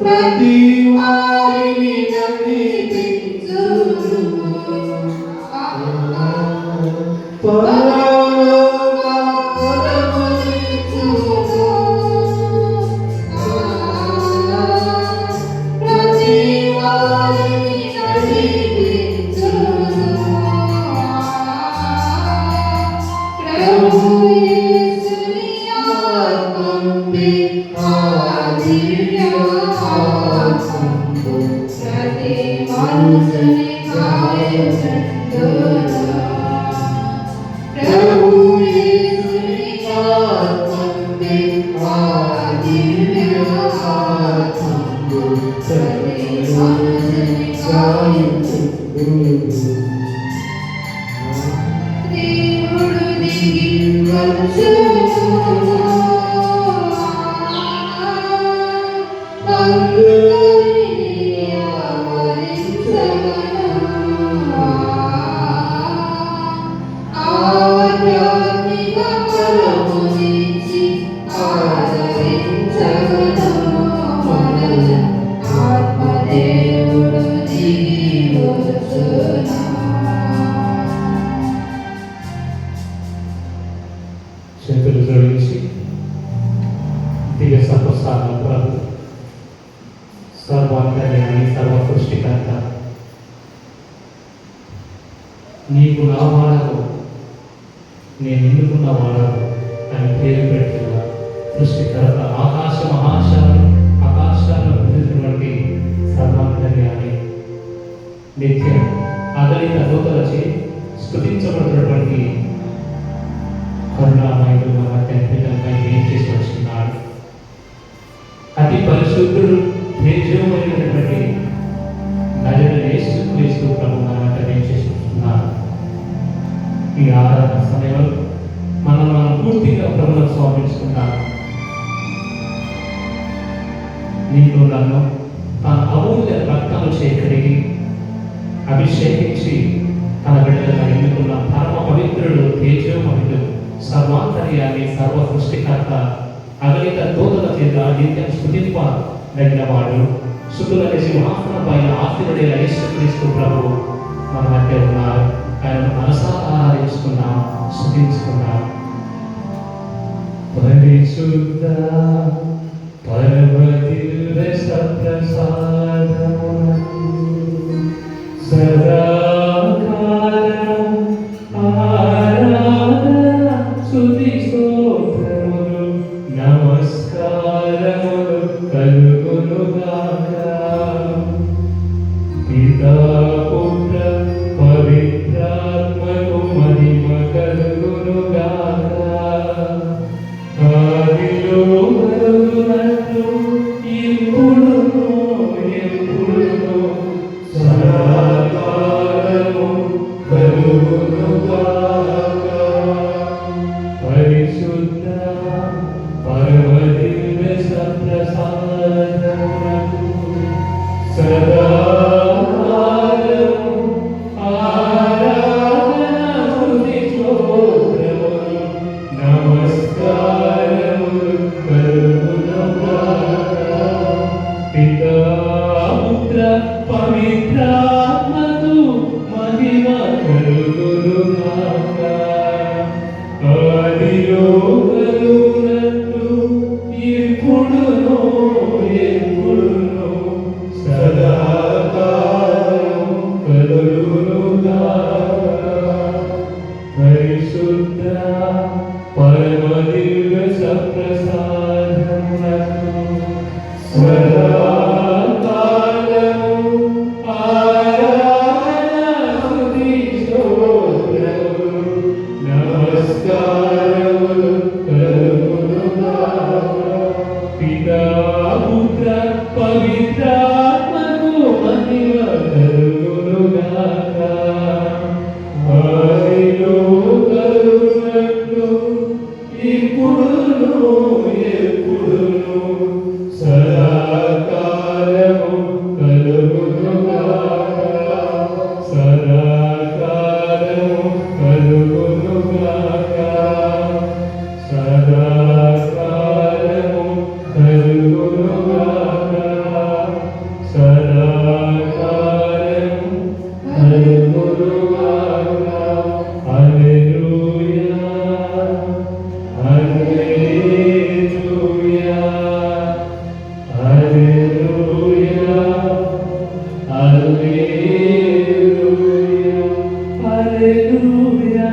ప్రతి వారిని నడిపించును పరలోక ఫలమునిచ్చును ప్రతి వారిని నడిపించును ప్రభు యేసుని ఆత్మపై ఆదివ్య ఆత్మకు ప్రతి మనుషుని కాయచందును ప్రభు యేసుని ఆత్మపై ఆదివ్య ఆత్మకు ప్రతి మనుషుని కాయచందును దేవుడు దిగి వచ్చును అందరినీ ఆవరించగను ఆధ్యాత్మిక ఫలమునిచ్చి ఆదరించగను మనలను ఆత్మదేవుడు దిగి వచ్చును చేతులు జోడించి దివ్య సర్వసాధన ప్రభు సర్వాంతర్యామి సర్వసృష్టికర్త నీకు నా వాడవు నేను ఎన్నుకున్న వాడవు అని పేరు పెట్టిన సృష్టికర్త ఆకాశాలను పొందినటువంటి సర్వాంతర్యామి నిత్యం అగలిత దూతలచే స్తుతించబడుతున్నటువంటి కరుణామయుడు మన అత్యంతంగా ఏం చేసి వచ్చినాడు అతి పరిశుద్ధుడు తేజోమయమైనటువంటి నజరేయుడైన యేసుక్రీస్తు ప్రభు మన ఏం చేసి వస్తున్నాడు. ఈ ఆరాధన సమయంలో మనం పూర్తిగా ప్రభువును స్వామించుకుంటాము. నీకు నన్ను తన అమూల్య రక్తము చేకడిగి అభిషేకించి తన బిడ్డలుగా ఎన్నుకున్న పరమ పవిత్రుడు తేజోమయుడు సర్వాంతర్యామి సర్వ సృష్టికర్త అగలిత దూతల చేత నిత్యం స్తుతింపదగిన వాడు శుద్ధులనే సింహాసనం పైన ఆశీనుడైన యేసుక్రీస్తు ప్రభు మన మధ్య ఉన్నారు. ఆయన మనసారా ఆరాధించుకున్నాం, స్తుతించుకున్నాం. పరిశుద్ధ పరమదివ్య సప్రసాదమునకు సదాకాలం ఆరాధన స్తుతి స్తోత్రములు నమస్కారములు కలుగునుగాక. పితా పుత్ర పవిత్రాత్మకు మహిమ కలుగునుగాక. ఆదిలో కలుగునట్లు ఇప్పుడును ఎప్పుడును సదాకాలము కలుగునుగాక. పరిశుద్ధ పరమదివ్య సప్రసాదమునకు సదాకాలము ఆరాధన స్తుతి స్తోత్రములు నమస్కారములు కలుగునుగాక. పితా పుత్ర పవిత్రాత్మకు మహిమ కలుగునుగాక. ఆదిలో కలుగునట్లు ఇప్పుడును ఎప్పుడును సదాకాలము కలుగునుగాక. పరిశుద్ధ పరమదివ్య సప్రసాదమునకు సదాకాలము ఆరాధన స్తుతి స్తోత్రములు నమస్కారములు కలుగునుగాక. పితా పుత్ర పవిత్రాత్మకు మహిమ కలుగునుగాక. ఆదిలో కలుగునట్లు ఇప్పుడును ఎప్పుడును సదాకాలము కలుగునుగాక. సదాకాలము కలుగునుగాక. Hallelujah.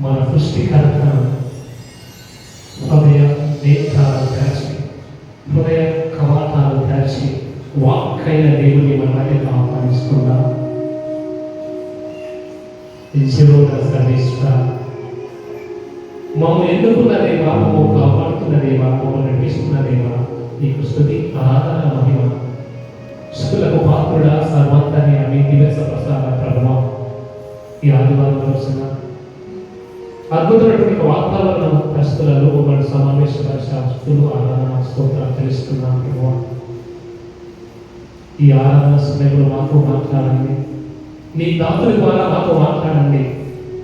మన సృష్టికర్త హృదయ నేత్రాలు తెరచి, హృదయ కవాటాలు తెరచి వాక్కైన దేవుని మన మధ్యలో ఆహ్వానిస్తున్నాం. జీవన సర్వేశ్వర, మమ్మల్ని ఎన్నుకున్న దేవా, మమ్మల్ని కాపాడుతున్న దేవా, మమ్మల్ని నడిపిస్తున్న దేవా, నీకు స్తుతి, ఆరాధన, మహిమ. స్తుతులకు పాత్రుడా, సర్వాంతర్యామి, దివ్య ప్రసాద ప్రభువా, ఈ ఆదివారం రోజున అద్భుతమైనటువంటి వాతావరణం పరిస్థితులలో మమ్మల్ని సమావేశపరిచే స్తుతులు, ఆరాధన, స్తోత్రాలు తెలుస్తున్నాం ప్రభువా. ఈ ఆరాధన సమయంలో మాకు మాట్లాడండి, నీ దాతుల ద్వారా మాతో మాట్లాడండి.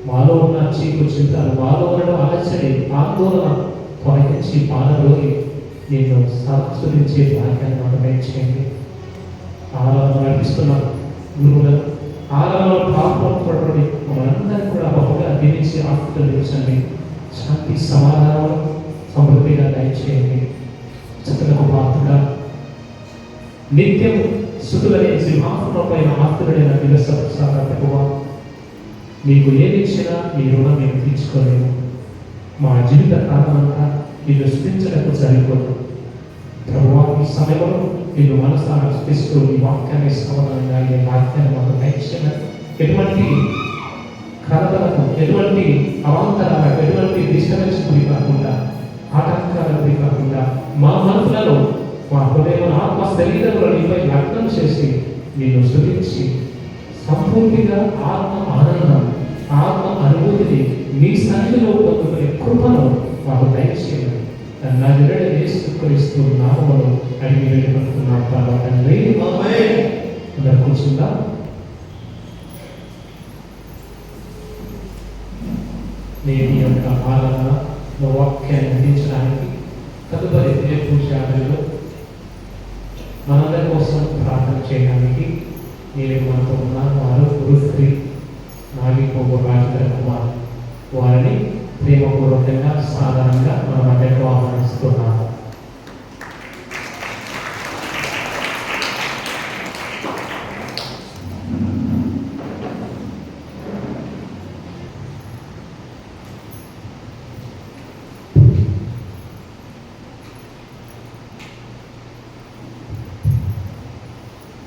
మాలో ఉన్న చీకు చింతలు, మాలో ఉన్న అలచడి, ఆందోళన తొలగించి పాదలోకి నేను సంస్కరించే భాగ్యాన్ని మాకు దయచేయండి. ఆరాధన నడిపిస్తున్న గురువులను, ఆరాధనలో పాల్పడుతున్నటువంటి మనందరినీ కూడా బహుగా దీవించి ఆశీర్వదించండి. శాంతి సమాధానం సమృద్ధిగా దయచేయండి. చిత్తలకు పాత్రగా నిత్యం స్తుతులనే సింహాసనంపైన ఆస్తుడైన దివసప్రసాద ప్రభువా, నీకు ఏది ఇచ్చినా నీ రుణం మేము తీర్చుకోలేము. మా జీవిత కాలమంతా నిన్ను స్థుతించడానికి సరిపోదు ప్రభువా. ఈ సమయంలో నిన్ను మనసారా స్థుతిస్తూ ఈ వాక్యాన్ని సమానంగా ఈ వాక్యాన్ని మాకు దయచేయమని, ఎటువంటి కలతలకు, ఎటువంటి అవాంతరాలకు, ఎటువంటి డిస్టర్బెన్స్ గురి కాకుండా, ఆటంకాలకు గురి కాకుండా మా మనసులలో, మా హృదయం, ఆత్మ శరీరంలో నీపై లగ్నం చేసి నిన్ను స్తుతించి సంపూర్తిగా ఆత్మ ఆనందం, ఆత్మ అనుభూతిని నీ సన్నిధిలో పొందుకునే కృపను మాకు దయచేయండి. నా నిరడ యేసుక్రీస్తు నామములో అడిగి వెళ్ళిపోతున్నాను తండ్రి. అందరూ కూర్చుందా? నేను ఈ యొక్క ఆరాధన వాక్యాన్ని అందించడానికి తదుపరి పూజలో మనందరి కోసం ప్రార్థన చేయడానికి నేను మనతో ఉన్న వారు గురుశ్రీ నాగిపోగు రాజేంద్ర కుమార్, వారిని ప్రేమపూర్వకంగా సాధారణంగా మన మధ్యకు ఆహ్వానిస్తున్నాము.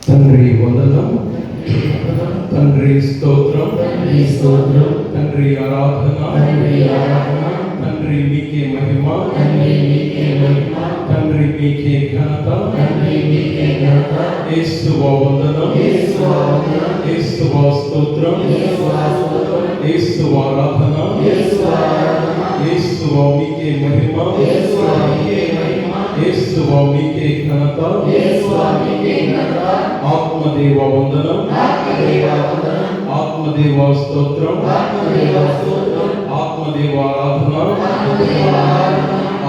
తండ్రి వందనం, తండ్రి స్తోత్రం, తండ్రి ఆరాధన, తండ్రి మీకే మహిమ, తండ్రి మీకే ఘనత. యేసువా వందనం, యేసువా స్తోత్రం, యేసువా ఆరాధన, యేసువా మీకే మహిమ, యేసువా మీకే ఘనత. ఆత్మదేవ వందనం, ఆత్మదేవ స్తోత్రం, ఆత్మదేవ ఆరాధన,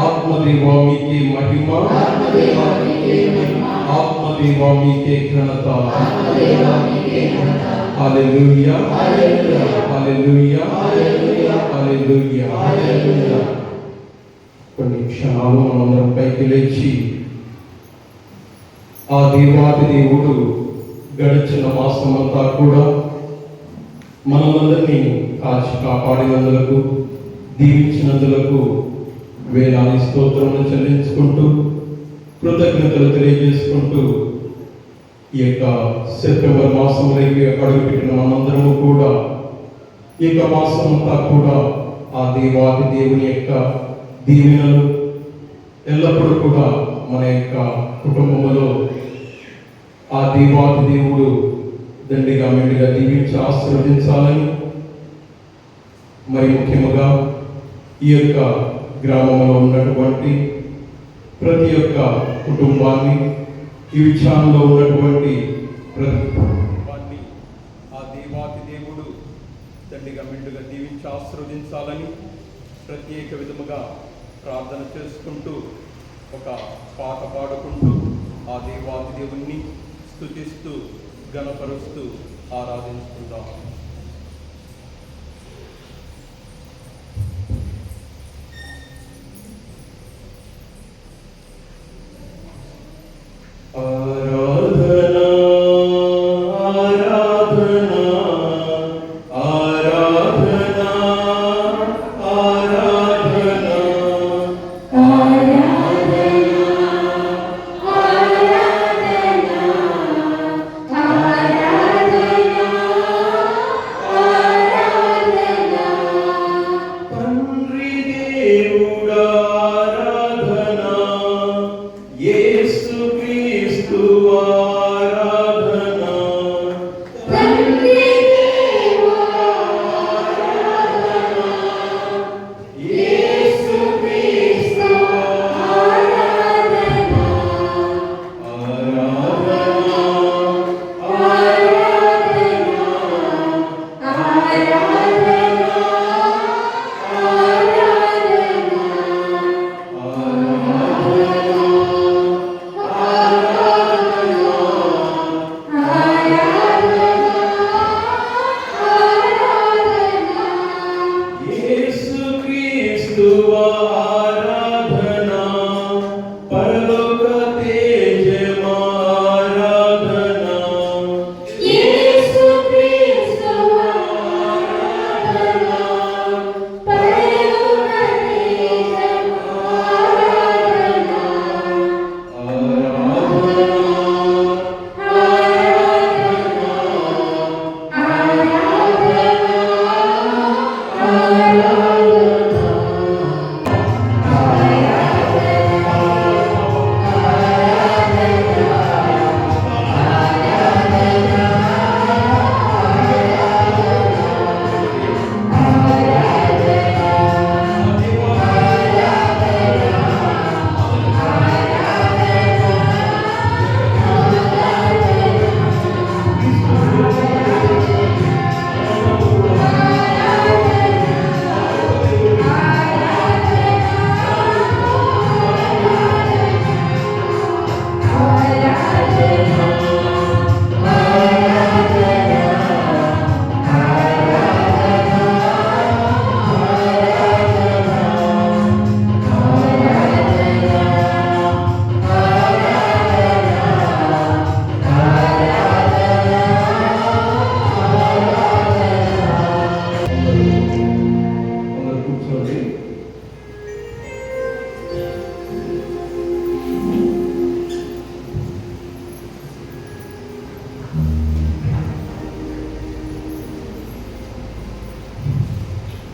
ఆత్మదేవ మీకే మహిమ, ఆత్మదేవ మీకే ఘనత. హల్లెలూయా, హల్లెలూయా, హల్లెలూయా. కొన్ని క్షణాలు మనందరం పైకి లేచి ఆ దేవాది దేవుడు గడిచిన మాసమంతా కూడా మనమందరినీ కాచి కాపాడినందులకు, దీవించినందులకు వేలాది స్తోత్రములు చెల్లించుకుంటూ, కృతజ్ఞతలు తెలియజేసుకుంటూ, ఈ యొక్క సెప్టెంబర్ మాసంలోకి అడుగుపెట్టిన మనందరము కూడా ఈ యొక్క మాసమంతా కూడా ఆ దేవాది దేవుని యొక్క దీవెనలు ఎల్లప్పుడూ కూడా మన యొక్క కుటుంబంలో ఆ దేవాది దేవుడు దండిగా మెండుగా దీవించి ఆశీర్వదించాలని, మరి ముఖ్యంగా ఈ యొక్క గ్రామంలో ఉన్నటువంటి ప్రతి ఒక్క కుటుంబాన్ని, ఈ విషయంలో ఉన్నటువంటి ప్రతి కుటుంబాన్ని ఆ దేవాది దేవుడు దండిగా మెండుగా దీవించి ఆశీర్వదించాలని ప్రత్యేక విధముగా ప్రార్థన చేసుకుంటూ, ఒక పాట పాడుకుంటూ ఆ దేవాది దేవుణ్ణి స్తుతిస్తూ, ఘనపరుస్తూ ఆరాధించుకుందాం. ఆరాధనా, ఆరాధనా, ఆరాధనా,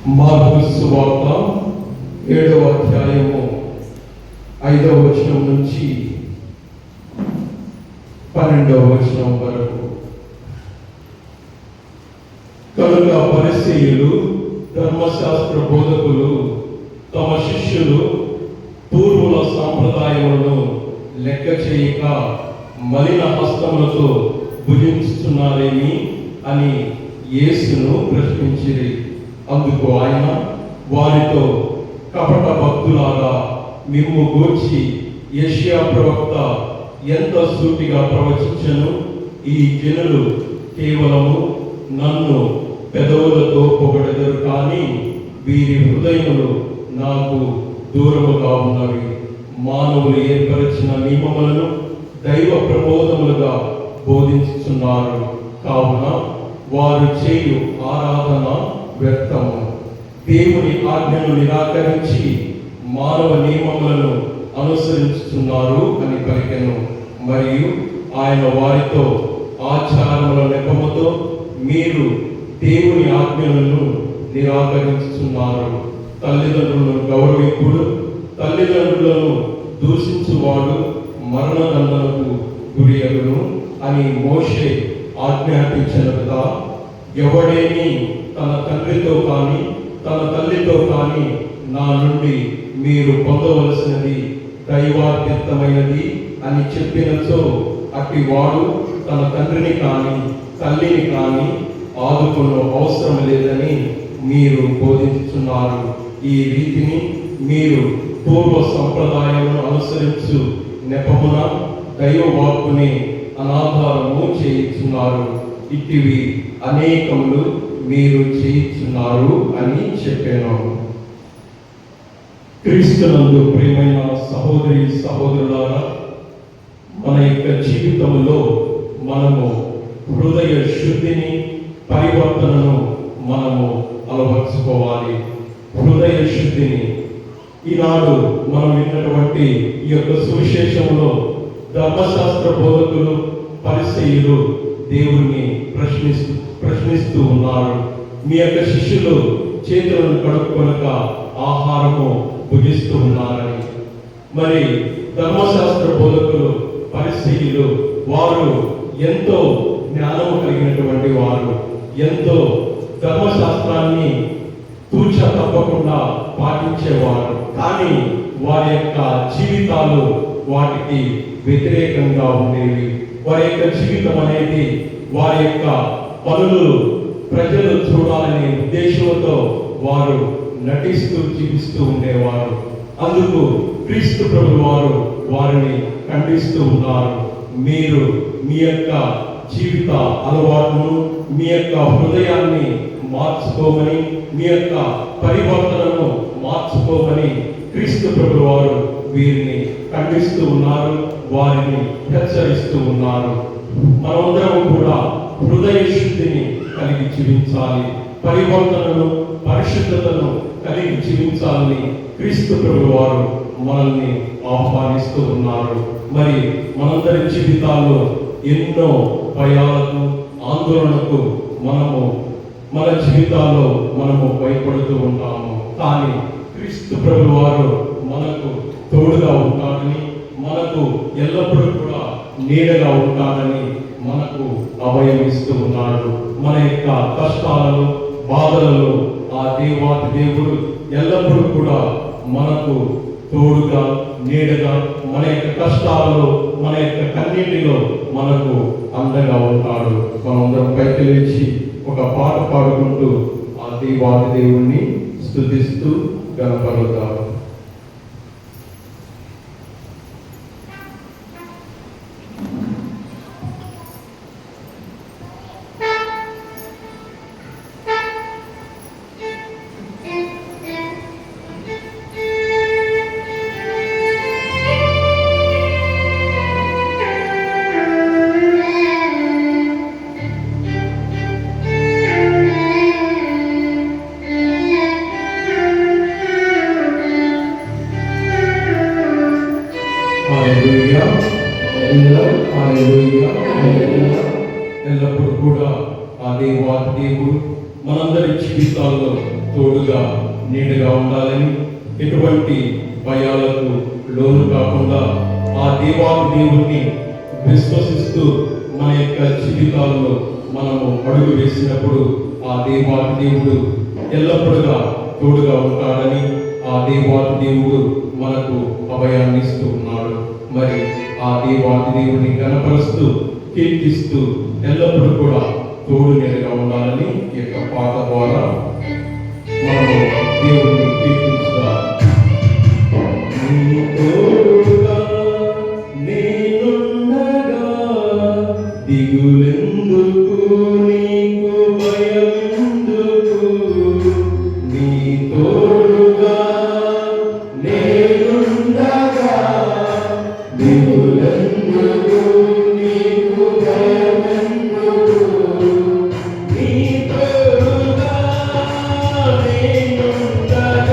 మార్కు సువార్త 7వ అధ్యాయము 5వ వచనం నుంచి 12వ వచనం వరకు. కనుక పరిసయ్యులు ధర్మశాస్త్ర బోధకులు తమ శిష్యులు పూర్వుల సాంప్రదాయములను లెక్క చేయక మలిన హస్తములతో భుజించుతున్నారేమి అని యేసును ప్రశ్నించిరి. అందుకు ఆయన వారితో, కపట భక్తులారా, మిమ్ము గూర్చి యెషయా ప్రవక్త ఎంత సూటిగా ప్రవచించెను. ఈ జనులు కేవలము నన్ను పెదవులతో పొగడెదరు, కానీ వీరి హృదయములు నాకు దూరముగా ఉన్నవి. మానవులు ఏర్పరిచిన నియమములను దైవ ప్రబోధములుగా బోధించుచున్నారు. కావున వారు చేయు ఆరాధన వ్యర్థము. దేవుని ఆజ్ఞను నిరాకరించి మానవ నియమములను అనుసరించుతున్నారు అని పలికెను. మరియు ఆయన వారితో, ఆచారముల నెపముతో మీరు దేవుని ఆజ్ఞలను నిరాకరించుతున్నారు. తల్లిదండ్రులను గౌరవింపుడు, తల్లిదండ్రులను దూషించువాడు మరణదండనకు గురి అగును అని మోషే ఆజ్ఞాపించిన కదా. ఎవడేని తన తండ్రితో కానీ తన తల్లితో కానీ నా నుండి మీరు పొందవలసినది దైవార్పితమైనది అని చెప్పినచో అట్టి వాడు తన తండ్రిని కానీ తల్లిని కానీ ఆదుకునే అవసరం లేదని మీరు బోధించుతున్నారు. ఈ రీతిని మీరు పూర్వ సంప్రదాయమును అనుసరించు నెపమున దైవ వాక్కుని అనాధారము చేయించున్నారు. ఇటివి అనేకములు మీరు చేయించున్నారు అని చెప్పాను. క్రీస్తునందు ప్రియమైన సహోదరి సహోదరులారా, మన యొక్క జీవితంలో మనము హృదయ శుద్ధిని, పరివర్తనను మనము అలవర్చుకోవాలి. హృదయ శుద్ధిని ఈనాడు మనం విన్నటువంటి ఈ యొక్క సువిశేషంలో ధర్మశాస్త్ర బోధకులు పరిసయ్యులు దేవుణ్ణి ప్రశ్నిస్తూ ఉన్నారు. మీ యొక్క శిష్యులు చేతులను కడుక్కొనక ఆహారము భుజిస్తూ ఉన్నారని. మరి ధర్మశాస్త్ర బోధకులు పరిసయ్యులు వారు ఎంతో జ్ఞానము కలిగినటువంటి వారు, ఎంతో ధర్మశాస్త్రాన్ని తూచ తప్పకుండా పాటించేవారు. కానీ వారి యొక్క జీవితాలు వాటికి వ్యతిరేకంగా ఉండేవి. వారి యొక్క జీవితం అనేది వారి యొక్క పనులు ప్రజలు చూడాలనే ఉద్దేశంతో వారు నటిస్తూ జీవిస్తూ ఉండేవారు. అందుకు క్రీస్తు ప్రభువు వారు వారిని ఖండిస్తూ ఉన్నారు. మీరు మీ యొక్క జీవిత అలవాటును, మీ యొక్క హృదయాన్ని మార్చుకోమని, మీ యొక్క పరివర్తనను మార్చుకోమని క్రీస్తు ప్రభువు వారు వీరిని ఖండిస్తూ ఉన్నారు, వారిని హెచ్చరిస్తూ ఉన్నారు. మనమందరం కూడా హృదయ శుద్ధిని కలిగి జీవించాలి, పరివర్తనను, పరిశుద్ధతను కలిగి జీవించాలని క్రీస్తు ప్రభువు వారు మనల్ని ఆహ్వానిస్తూ ఉన్నారు. మరి మనందరి జీవితాల్లో ఎన్నో భయాలకు, ఆందోళనకు మన జీవితాల్లో మనము భయపడుతూ ఉంటాము. కానీ క్రీస్తు ప్రభువు వారు మనకు తోడుగా ఉంటాడని, మనకు ఎల్లప్పుడూ కూడా నీడగా ఉంటాడని మనకు అభయం ఇస్తూ ఉన్నాడు. మన యొక్క కష్టాలను, బాధలను ఆ దేవాతి దేవుడు ఎల్లప్పుడూ కూడా మనకు తోడుగా, నీడగా, మన యొక్క కష్టాలలో, మన యొక్క కన్నీటిలో మనకు అండగా ఉంటాడు. మనందరం పైకి లేచి ఒక పాట పాడుకుంటూ ఆ దేవాతి దేవుణ్ణి స్తుతిస్తూ గణపరుతారు. జీవితాల్లో తోడుగా నీడగా ఉండాలని, ఎటువంటి భయాలకు లోను కాకుండా ఆ దేవాది దేవుణ్ణి విశ్వసిస్తూ మన యొక్క జీవితాల్లో మనము అడుగు వేసినప్పుడు ఆ దేవాది దేవుడు ఎల్లప్పుడూగా తోడుగా ఉంటాడని, ఆ దేవాది దేవుడు మనకు అభయాన్ని ఇస్తూ ఉన్నాడు. మరి ఆ దేవాది దేవుడిని కనపరుస్తూ కీర్తిస్తూ ఎల్లప్పుడూ కూడా తోడు నీడగా ఉండాలని ఈ యొక్క పాట ద్వారా మనము దేవుడిని కీర్తించుదాం. నీ తోడుగా నేనుండగా దిగులెందుకు, నీకు భయమెందుకు? నీ తోడుగా నేనుండగా దిగులెందుకు, నీకు భయమెందుకు? నీ తోడుగా నేనుండగా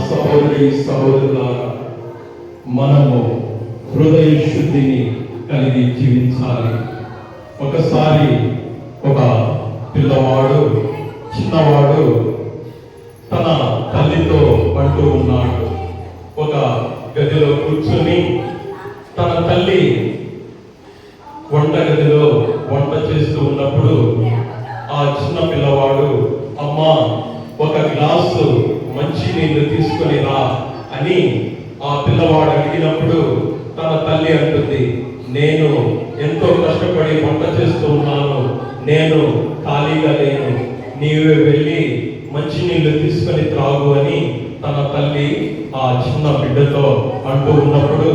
సహోదరి సహోదరులారా, మనము హృదయ శుద్ధిని కలిగి జీవించాలి. ఒకసారి ఒక పిల్లవాడు, చిన్నవాడు తన తల్లితో అంటూ ఉన్నాడు. ఒక గదిలో కూర్చొని తన తల్లి వంటగదిలో వంట చేస్తూ ఉన్నప్పుడు ఆ చిన్న పిల్లవాడు, అమ్మా ఒక గ్లాసు మంచి నీళ్లు తీసుకొని రా అని ఆ పిల్లవాడు అడిగినప్పుడు తన తల్లి అంటుంది, నేను ఎంతో కష్టపడి వంట చేస్తూ ఉన్నాను, నేను ఖాళీగా లేను, నీవే వెళ్ళి మంచి నీళ్లు తీసుకొని త్రాగు అని తన తల్లి ఆ చిన్న బిడ్డతో అంటూ ఉన్నప్పుడు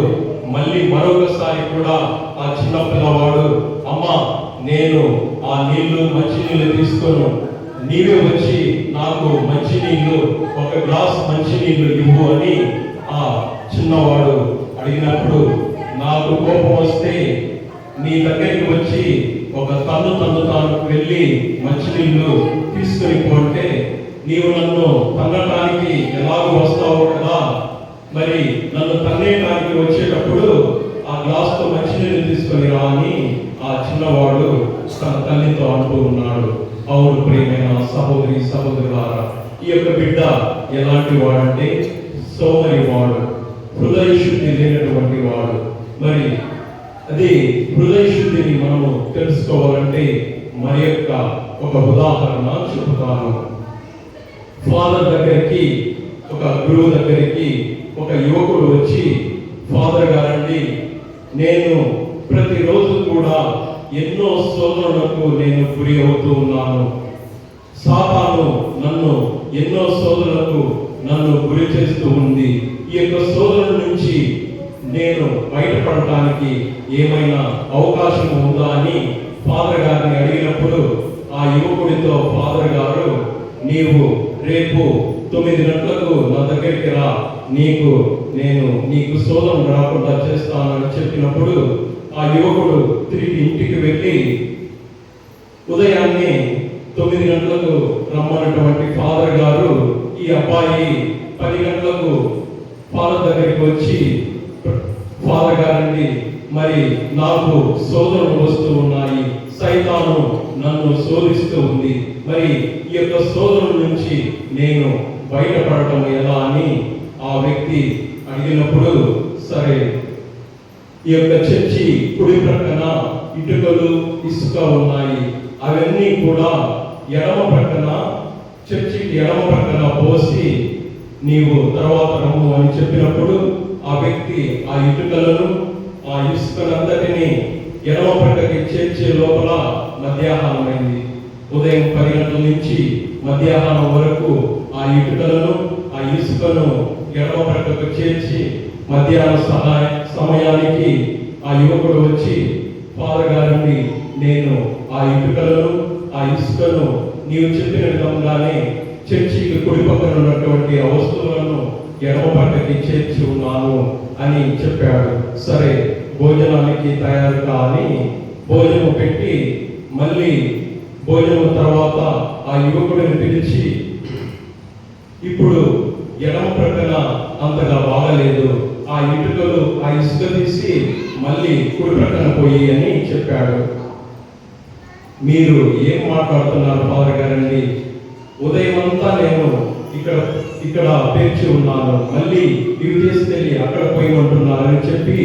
మళ్ళీ మరొకసారి కూడా ఆ చిన్న పిల్లవాడు, అమ్మా నేను ఆ నీళ్లు మంచి నీళ్లు తీసుకోను, నీవే వచ్చి నాకు మంచి నీళ్లు, ఒక గ్లాస్ మంచి నీళ్లు ఇవ్వు అని ఆ చిన్నవాడు అడిగినప్పుడు, నాకు కోపం వస్తే నీ దగ్గరికి వచ్చి ఒక తాను వెళ్ళి మంచినీళ్ళు తీసుకొని పోంటే నీవు నన్ను తన్నటానికి ఎలాగో వస్తావు కదా, మరి నన్ను తన్నేయడానికి వచ్చేటప్పుడు ఆ గ్లాస్తో మంచినీళ్ళు తీసుకొని రా అని ఆ చిన్నవాడు తన తల్లితో అంటూ ఉన్నాడు. అవును ప్రియమైన సహోదరి సహోదరులారా, ఈ యొక్క బిడ్డ ఎలాంటి వాడంటే సోమరి వాడు, హృదయ శుద్ధి లేనటువంటి వాడు. మరి అది హృదయ శుద్ధిని మనము తెలుసుకోవాలంటే మరి యొక్క ఒక ఉదాహరణ చెబుతాను. ఫాదర్ దగ్గరికి, ఒక గురువు దగ్గరికి ఒక యువకుడు వచ్చి, ఫాదర్ గారండి, నేను ప్రతిరోజు కూడా ఎన్నో శోధనలకు నేను గురి అవుతూ ఉన్నాను, సాతాను నన్ను ఎన్నో శోధనలకు నన్ను గురి చేస్తూ ఉంది, ఈ యొక్క శోధన నుంచి నేను బయటపడటానికి ఏమైనా అవకాశం ఉందా అని ఫాదర్ గారిని అడిగినప్పుడు ఆ యువకుడితో ఫాదర్ గారు, నీవు రేపు 9 గంటలకు నా దగ్గరికి రా, నీకు శోధన రాకుండా చేస్తానని చెప్పినప్పుడు ఆ యువకుడు తిరిగి ఇంటికి వెళ్ళి ఉదయాన్నే 9 గంటలకు రమ్మన్నటువంటి ఫాదర్ గారు ఈ అబ్బాయి 10 గంటలకు ఫాదర్ దగ్గరికి వచ్చి, ఫాదర్ గారండి, మరి నాకు శోధనలు వస్తూ ఉన్నాయి, సైతాను నన్ను శోధిస్తూ ఉంది, మరి ఈ యొక్క శోధన నుంచి నేను బయటపడటం ఎలా అని ఆ వ్యక్తి అడిగినప్పుడు, సరే ఈ యొక్క చర్చి కుడి ప్రక్కన ఇటుకలు ఇసుక ఉన్నాయి, అవన్నీ కూడా ఎడమ ప్రక్కన, చర్చికి ఎడమ ప్రక్కన పోసి నీవు తర్వాత రమ్ము అని చెప్పినప్పుడు ఆ వ్యక్తి ఆ ఇటుకలను ఆ ఇసుకలందరినీ ఎడమ ప్రక్కకి చేర్చే లోపల మధ్యాహ్నం అయింది. ఉదయం 10 గంటల నుంచి మధ్యాహ్నం వరకు ఆ ఇటుకలను ఆ ఇసుకను ఎడమ ప్రక్కకు చేర్చి మధ్యాహ్న సమయానికి ఆ యువకుడు వచ్చి, ఫాదర్ గారిని, నేను ఆ ఇటుకలను ఆ ఇసుకను నీవు చెప్పిన విధంగానే చర్చికి కుడి పక్కన ఉన్నటువంటి ఆ వస్తువులను ఎడమ పక్కకి చేర్చి ఉన్నాను అని చెప్పాడు. సరే భోజనానికి తయారు కాని భోజనం పెట్టి మళ్ళీ భోజనం తర్వాత ఆ యువకుడిని పిలిచి, ఇప్పుడు ఎడమ ప్రక్కన అంతగా బాగలేదు, ఆ ఇటుకలు ఆ ఇసుక తీసి మళ్ళీ కుడి ప్రక్కన పోయి అని చెప్పాడు. మీరు ఏం మాట్లాడుతున్నారు ఫాదర్ గారండి, ఉదయం అంతా నేను ఇక్కడ పేర్చి ఉన్నాను, మళ్ళీ ఇవి తీసుకెళ్ళి అక్కడ పోయమంటున్నారని చెప్పి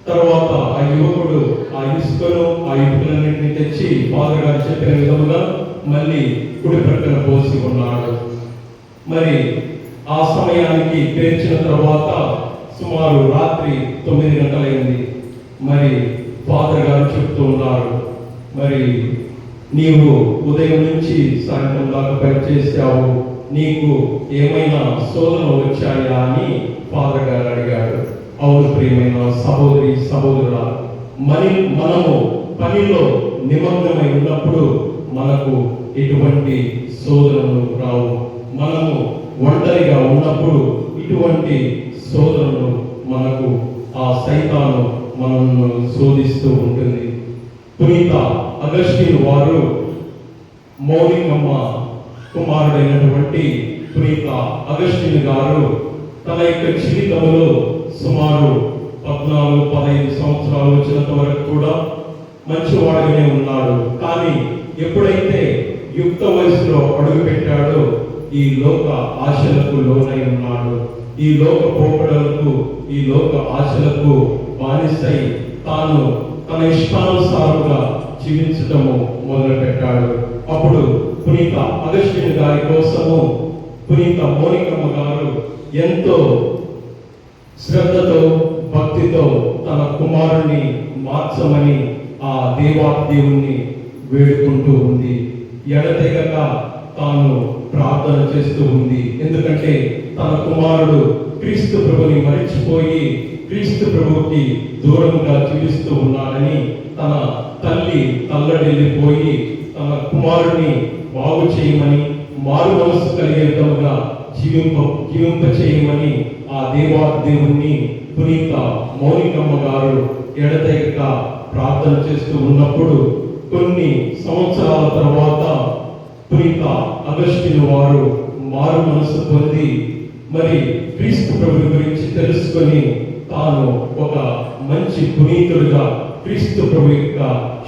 తర్వాత ఆ యువకుడు ఆ ఇసుకను ఆ ఇటుకలన్నింటినీ తెచ్చి ఫాదర్ గారు చెప్పిన విధముగా మళ్ళీ కుడి ప్రక్కన పోసి ఉన్నాడు. మరి ఆ సమయానికి పేర్చిన తర్వాత సుమారు రాత్రి 9 గంటలైంది. మరి ఫాదర్ గారు చెప్తూ ఉన్నారు, మరి నీవు ఉదయం నుంచి సాయంత్రం దాకా పనిచేసావు, నీకు ఏమైనా శోధన వచ్చాయా అని ఫాదర్ గారు అడిగాడు. అవును ప్రియమైన సహోదరి సహోదరుల, మనము పనిలో నిమగ్నమై ఉన్నప్పుడు మనకు ఎటువంటి శోధనలు రావు. మనము ఒంటరిగా ఉన్నప్పుడు ఇటువంటి శోధనలు మనకు ఆ సైతాను మనల్ని శోధిస్తూ ఉంటుంది. పునీత అగస్టిన్ వారు మౌలికమ్మ కుమారుడైనటువంటి పునీత అగస్టిన్ గారు తన యొక్క జీవితంలో సుమారు 14-15 సంవత్సరాలు వచ్చినంత వరకు కూడా మంచివాడుగానే ఉన్నాడు. కానీ ఎప్పుడైతే యుక్త వయసులో అడుగుపెట్టాడో ఈ లోక ఆశలకు లోనై ఉన్నాడు. ఈ లోక పోకడలకు, ఈ లోక ఆశలకు బానిసై తాను తన ఇష్టానుసారంగా జీవించటము మొదలు పెట్టాడు. అప్పుడు పునీత అగస్టిన్ గారి కోసము పునీత మోనికమ్మ గారు ఎంతో శ్రద్ధతో, భక్తితో తన కుమారుణ్ణి మార్చమని ఆ దేవుణ్ణి వేడుకుంటూ ఉంది. ఎడతెగక తాను ప్రార్థన చేస్తూ ఉంది. ఎందుకంటే తన కుమారుడు క్రీస్తు ప్రభుని మరిచిపోయి క్రీస్తు ప్రభుకి దూరంగా జీవిస్తూ ఉన్నాడని తన తల్లి తల్లడిల్లిపోయి తన కుమారుడిని బాగు చేయమని, మారు మనస్సు కలిగే విధముగా జీవింప చేయమని ఆ దేవుణ్ణి పునీత మౌనికమ్మ గారు ఎడతెగక ప్రార్థన చేస్తూ ఉన్నప్పుడు కొన్ని సంవత్సరాల తర్వాత పునీత అగస్టిన్ వారు మారు మనసు పొంది మరి క్రీస్తు ప్రభు గురించి తెలుసుకొని తాను ఒక మంచి పునీతుడిగా, క్రీస్తు ప్రభు యొక్క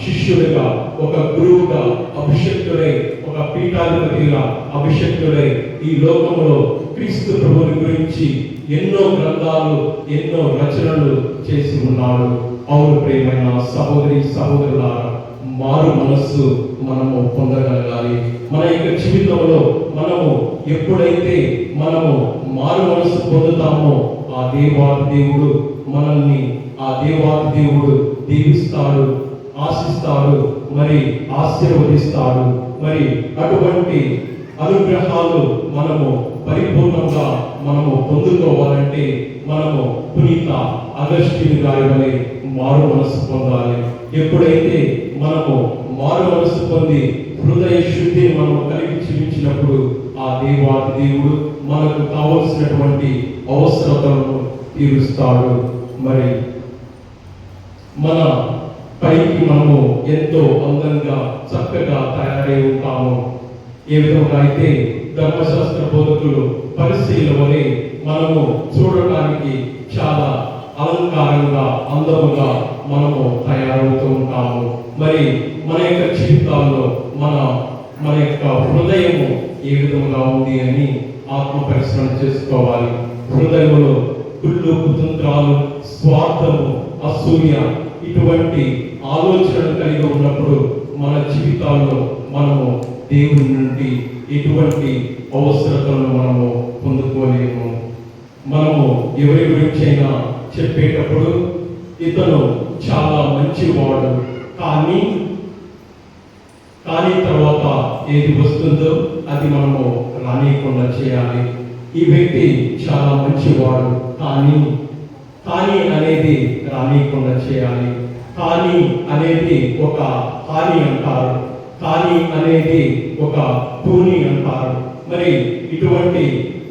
శిష్యుడిగా, ఒక గురువుగా అభిషక్తుడై, ఒక పీఠాధిపతిగా అభిషక్తుడై ఈ లోకంలో క్రీస్తు ప్రభుని గురించి ఎన్నో గ్రంథాలు, ఎన్నో రచనలు చేసి ఉన్నాడు. అవును ప్రియమైన సహోదరి సహోదరులారా, మారు మనస్సు మనము పొందగలగాలి. మన యొక్క జీవితంలో మనము ఎప్పుడైతే మనము మారు మనస్సు పొందుతామో ఆ దేవుడు మనల్ని, ఆ దేవుడు దీవిస్తాడు, ఆశిస్తాడు, మరి ఆశీర్వదిస్తాడు. మరి అటువంటి అనుగ్రహాలు మనము పరిపూర్ణంగా మనము పొందుకోవాలంటే మనము పునీత అగస్టిన్ గారి వలె మారు మనస్సు పొందాలి. ఎప్పుడైతే మనము మారు మనస్సు పొంది హృదయ శుద్ధిని మనము కలిగి జీవించినప్పుడు ఆ దేవుడు మనకు కావలసినటువంటి అవసరతలను తీరుస్తాడు. మరి మన పైకి మనము ఎంతో అందంగా చక్కగా తయారై ఉంటాము. ఏ విధంగా అయితే ధర్మశాస్త్ర బోధకులు పరిశీలన వలె మనము చూడటానికి చాలా అలంకారంగా, అందముగా మనము తయారవుతూ ఉంటాము. మరి మన యొక్క జీవితాల్లో మన యొక్క హృదయము ఏ విధంగా ఉంది అని ఆత్మ పరిశీలన చేసుకోవాలి. హృదయంలో కుళ్ళు, కుతంత్రాలు, స్వార్థము, అసూయ ఇటువంటి ఆలోచనలు కలిగి ఉన్నప్పుడు మన జీవితాల్లో మనము దేవుని నుండి ఎటువంటి అవసరతలను మనము పొందుకోలేము. మనము ఎవరి గురించైనా చెప్పేటప్పుడు ఇతను చాలా మంచివాడు, కానీ తర్వాత ఏది వస్తుందో అది మనము రానియకుండా చేయాలి. ఈ వ్యక్తి చాలా మంచివాడు, కానీ అనేది రానియకుండా చేయాలి. కానీ అనేది ఒక హాని అంటారు, కానీ అనేది ఒక పూని అంటారు. మరి ఇటువంటి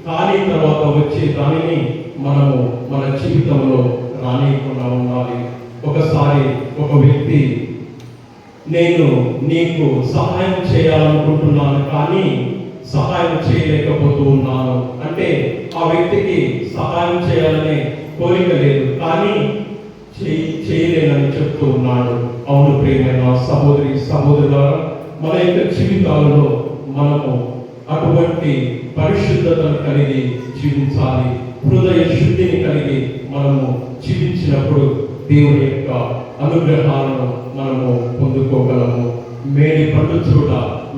కానీ తర్వాత వచ్చే దానిని మనము మన జీవితంలో రానియకుండా ఉండాలి. ఒకసారి ఒక వ్యక్తి, నేను నీకు సహాయం చేయాలనుకుంటున్నాను కానీ సహాయం చేయలేకపోతూ ఉన్నాను అంటే ఆ వ్యక్తికి సహాయం చేయాలనే కోరిక లేదు, కానీ చేయలేనని చెప్తూ ఉన్నాడు. అవును ప్రియమైన సహోదరి సహోదరులారా, మన యొక్క జీవితాలలో మనము అటువంటి పరిశుద్ధతను కలిగి జీవించాలి. హృదయ శుద్ధిని కలిగి మనము జీవించినప్పుడు దేవుని యొక్క అనుగ్రహాలను మనము పొందుకోగలము. మేడి పండు చూడ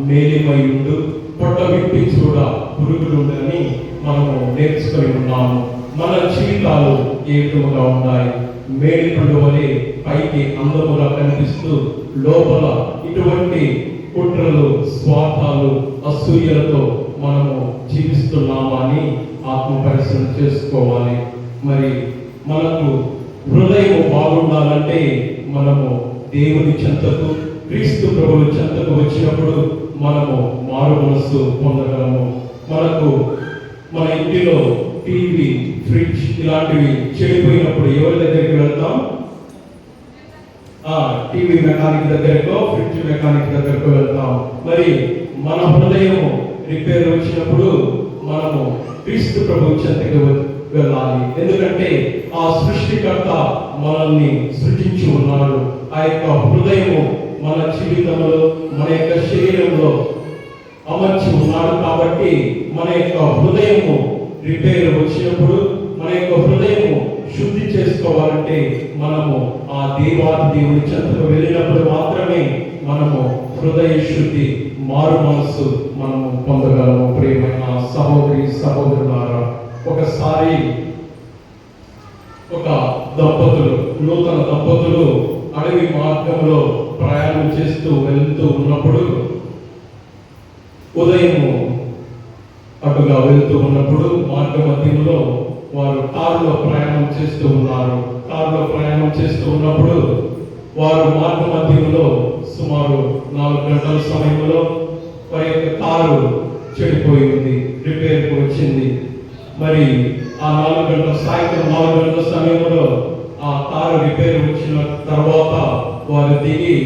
మేలిమై ఉండు, పొట్ట విప్పి చూడ పురుగులుండని మనము నేర్చుకొని ఉన్నాము. మన జీవితాలు ఏ విధముగా ఉన్నాయి? మేడి పండు వలె పైకి అందముగా కనిపిస్తూ లోపల ఇటువంటి కుట్రలు, స్వార్థాలు, అసూయలతో మనము జీవిస్తున్నామా అని ఆత్మ పరిశీలన చేసుకోవాలి. మరి మనకు హృదయం బాగుండాలంటే మనము దేవుని చెంతకు, క్రీస్తు ప్రభువు చెంతకు వచ్చినప్పుడు మనము మారు మనస్సు పొందగలము. మనకు మన ఇంటిలో టీవీ, ఫ్రిడ్జ్ ఇలాంటివి చెడిపోయినప్పుడు ఎవరి దగ్గరికి వెళ్తాం? టీవీ మెకానిక్ దగ్గరకో, ఫ్రిడ్జ్ మెకానిక్ దగ్గరకు వెళ్తాం. మరి మన హృదయం రిపేర్ వచ్చినప్పుడు మనము క్రీస్తు ప్రభు చెంతకు వెళ్ళాలి. ఎందుకంటే ఆ సృష్టికర్త మనల్ని సృష్టించి ఉన్నాడు. ఆ యొక్క హృదయము మన జీవితంలో, మన యొక్క శరీరంలో అమర్చి ఉన్నాడు. కాబట్టి మన యొక్క హృదయము రిపేర్ వచ్చినప్పుడు, మన యొక్క హృదయము శుద్ధి చేసుకోవాలంటే మనము ఆ దేవుని చెంతకు వెళ్ళినప్పుడు మాత్రమే మనము హృదయ శుద్ధి, మారు మనసు మనము పొందగలము. ప్రియమైన సహోదరి సహోదరులారా, ఒకసారి ఒక నూతన దంపతులు అడవి మార్గంలో ప్రయాణం చేస్తూ వెళ్తూ ఉన్నప్పుడు, ఉదయము అటుగా వెళ్తూ ఉన్నప్పుడు మార్గ మధ్యంలో వారు కారులో ప్రయాణం చేస్తూ ఉన్నారు. కారులో ప్రయాణం చేస్తూ ఉన్నప్పుడు వారు మార్గ మధ్యంలో సుమారు 4 గంటల సమయంలో వారి యొక్క కారు చెడిపోయి ఉంది, రిపేర్కి వచ్చింది. మరి ఆ సాయంత్రం 4 గంటల సమయంలో ఆ కారు రిపేర్ వచ్చిన తర్వాత వారు దిగి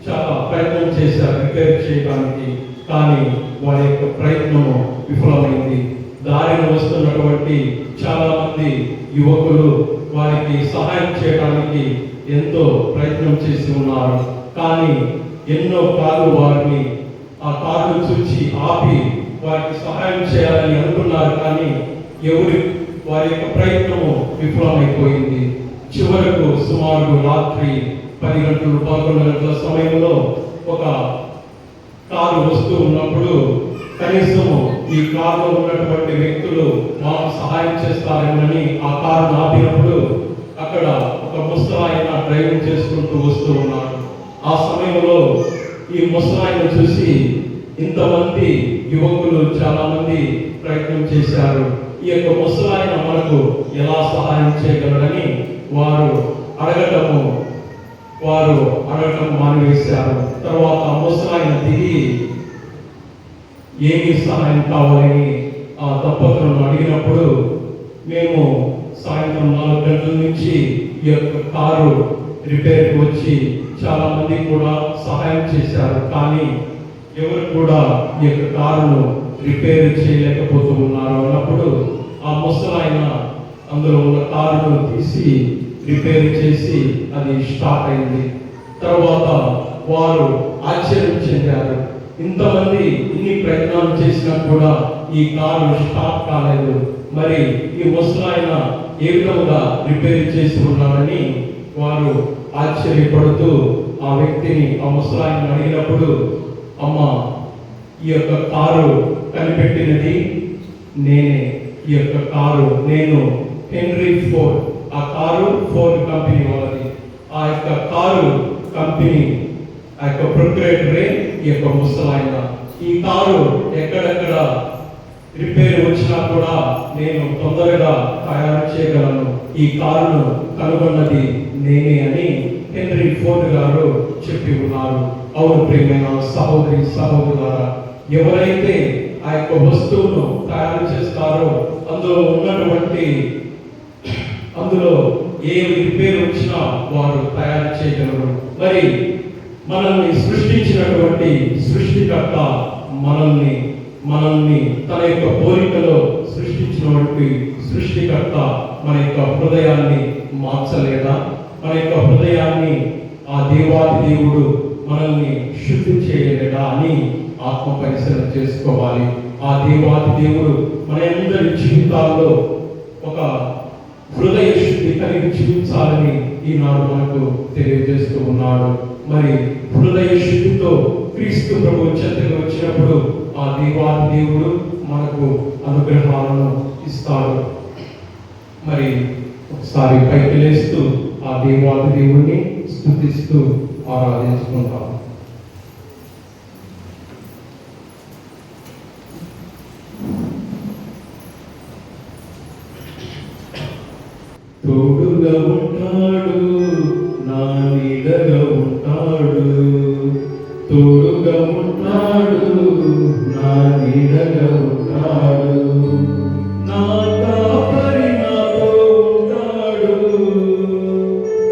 చాలా ప్రయత్నం చేశారు రిపేర్ చేయడానికి. కానీ వారి యొక్క ప్రయత్నము విఫలమైంది. దారిని వస్తున్నటువంటి చాలా మంది యువకులు వారికి సహాయం చేయడానికి ఎంతో ప్రయత్నం చేసి ఉన్నారు. కానీ ఎన్నో కార్లు వారిని ఆ కారును చూసి ఆపి వారికి సహాయం చేయాలని అనుకున్నారు. కానీ వారి యొక్క ప్రయత్నము విఫలమైపోయింది. చివరకు సుమారు రాత్రి 10 గంటలు 11 గంటల సమయంలో ఒక కారు వస్తూ ఉన్నప్పుడు కనీసం ఈ కారులో ఉన్నటువంటి వ్యక్తులు మాకు సహాయం చేస్తారేమని ఆ కారు ఆపినప్పుడు అక్కడ ఒక ముసలాయన డ్రైవింగ్ చేసుకుంటూ వస్తూ ఉన్నాడు. ఆ సమయంలో ఈ ముసలాయన చూసి ఇంతమంది యువకులు చాలా మంది ప్రయత్నం చేశారు, ఈ యొక్క ముసలాయన మనకు ఎలా సహాయం చేయగలరని వారు అడగటం మానివేశారు. తర్వాత ముసలాయన దిగి ఏమి సహాయం కావాలని ఆ దంపతులను అడిగినప్పుడు, మేము సాయంత్రం 4 గంటల నుంచి ఈ యొక్క కారు రిపేర్కి వచ్చి చాలా మంది కూడా సహాయం చేశారు, కానీ ఎవరు కూడా ఈ యొక్క కారును రిపేర్ చేయలేకపోతూ ఉన్నారు అన్నప్పుడు ఆ ముసలాయన అందులో ఉన్న కారును తీసి రిపేర్ చేసి అది స్టార్ట్ అయింది. తర్వాత వారు ఆశ్చర్యం చెందారు, ఇంతమంది ఇన్ని ప్రయత్నాలు చేసినా కూడా ఈ కారు స్టార్ట్ కాలేదు, మరి ఈ ముసలాయన ఏ విధంగా రిపేర్ చేసి ఉన్నారని వారు ఆశ్చర్యపడుతూ ఆ ముసలాయన అడిగినప్పుడు, అమ్మ, ఈ యొక్క కారు కనిపెట్టినది నేనే, ఈ యొక్క కారు నేను హెన్రీ ఫోర్డ్, ఆ కారు ఫోర్డ్ కంపెనీ వాళ్ళది, ఆ యొక్క కారు కంపెనీ ఆ యొక్క ప్రొక్రేటరే ఈ యొక్క ముసలాయన. ఈ కారు ఎక్కడెక్కడ రిపేర్ వచ్చినా కూడా నేను తొందరగా తయారు చేయగలను, ఈ కారును కనుగొన్నది నేనే అని హెన్రీ ఫోర్డ్ గారు చెప్పి ఉన్నారు. అవును ప్రియమైన సహోదరి సహోదరులారా, ఎవరైతే ఆ యొక్క వస్తువును తయారు చేస్తారో అందులో ఏ రిపేర్ వచ్చినా వారు తయారు చేయగలరు. మరి మనల్ని సృష్టించినటువంటి సృష్టికర్త మనల్ని తన యొక్క పోలికలో సృష్టించినటువంటి సృష్టికర్త మన యొక్క హృదయాన్ని మార్చలేదా? మన యొక్క హృదయాన్ని ఆ దేవాది దేవుడు మనల్ని శుద్ధి చేయలేదా అని ఆత్మ పరిశీలన చేసుకోవాలి. ఆ దేవాది దేవుడు మన అందరి జీవితాల్లో ఒక హృదయ శుద్ధి కలిగి జీవించాలని ఈనాడు మనకు తెలియజేస్తూ ఉన్నాడు. మరి హృదయ శుద్ధితో క్రీస్తు ప్రభు చెంతకు వచ్చినప్పుడు ఆ దేవాది దేవుడు మనకు అనుగ్రహాలను ఇస్తాడు. మరి ఒకసారి పైకి లేస్తూ ఆ దేవాది దేవుడిని స్తుతిస్తూ ఆరాధించుకుంటాం. తోడుగా ఉంటాడు, నా నీడగా ఉంటాడు, తోడుగా ఉంటాడు, నా నీడగా ఉంటాడు, నా కాపరి నాతో ఉంటాడు,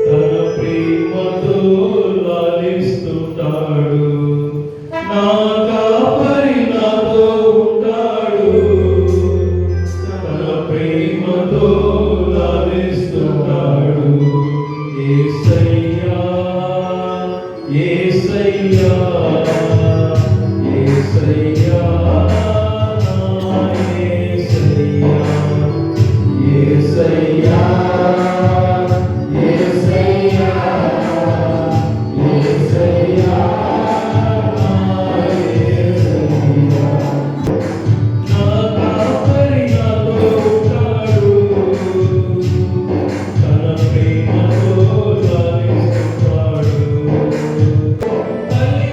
తన ప్రేమతో లాలిస్తుంటాడు, నా కాపరి నాతో ఉంటాడు, యేసయ్యా యేసయ్యా యేసయ్యా నా యేసయ్యా యేసయ్యా యేసయ్యా యేసయ్యా నా యేసయ్యా నా కాపరి నాతో ఉంటాడు తన ప్రేమతో లాలిస్తాడు తల్లి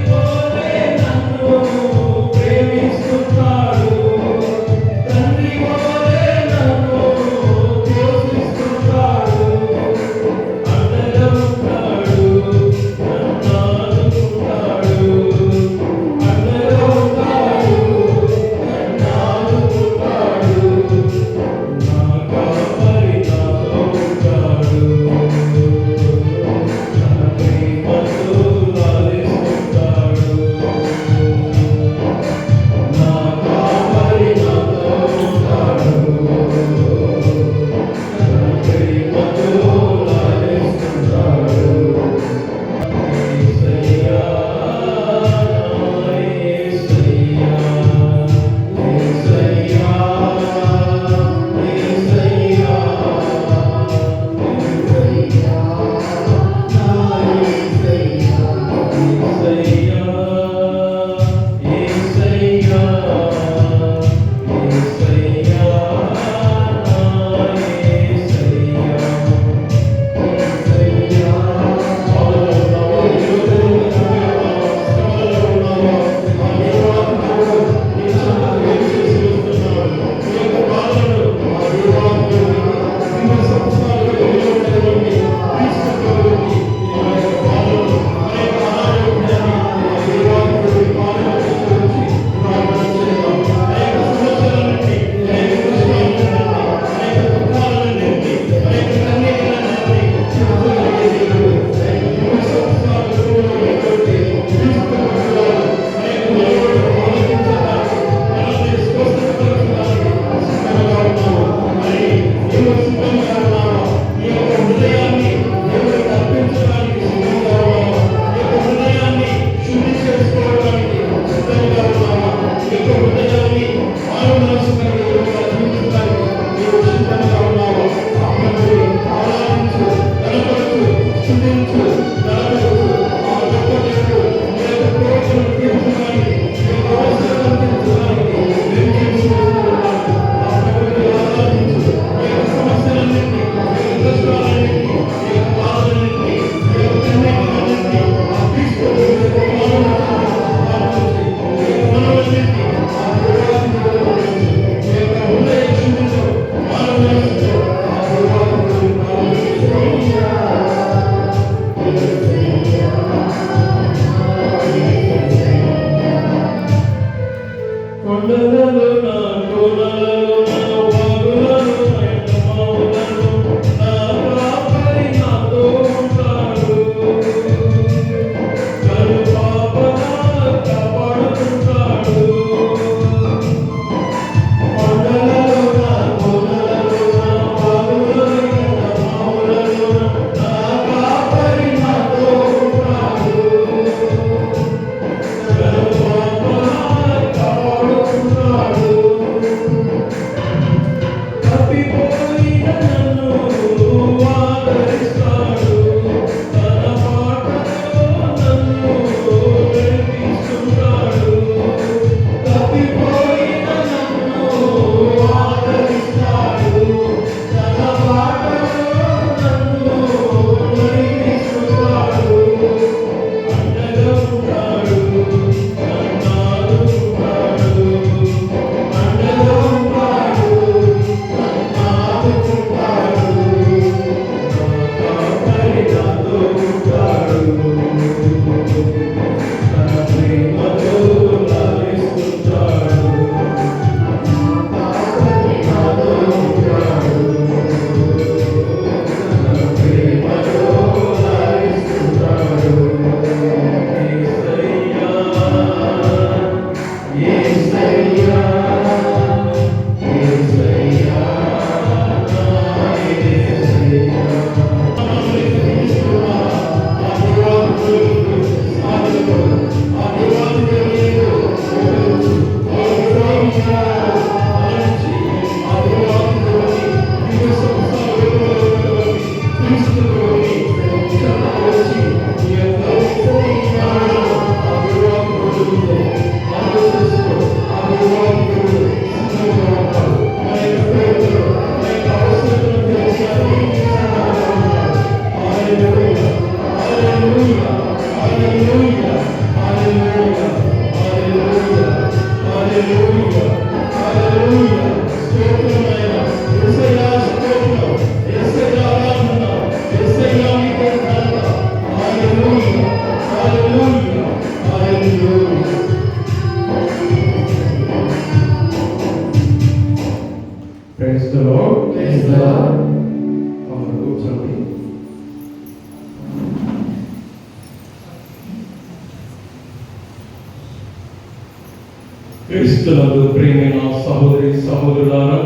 క్రీస్తునందు ప్రియమైన సహోదరి సహోదరులారా,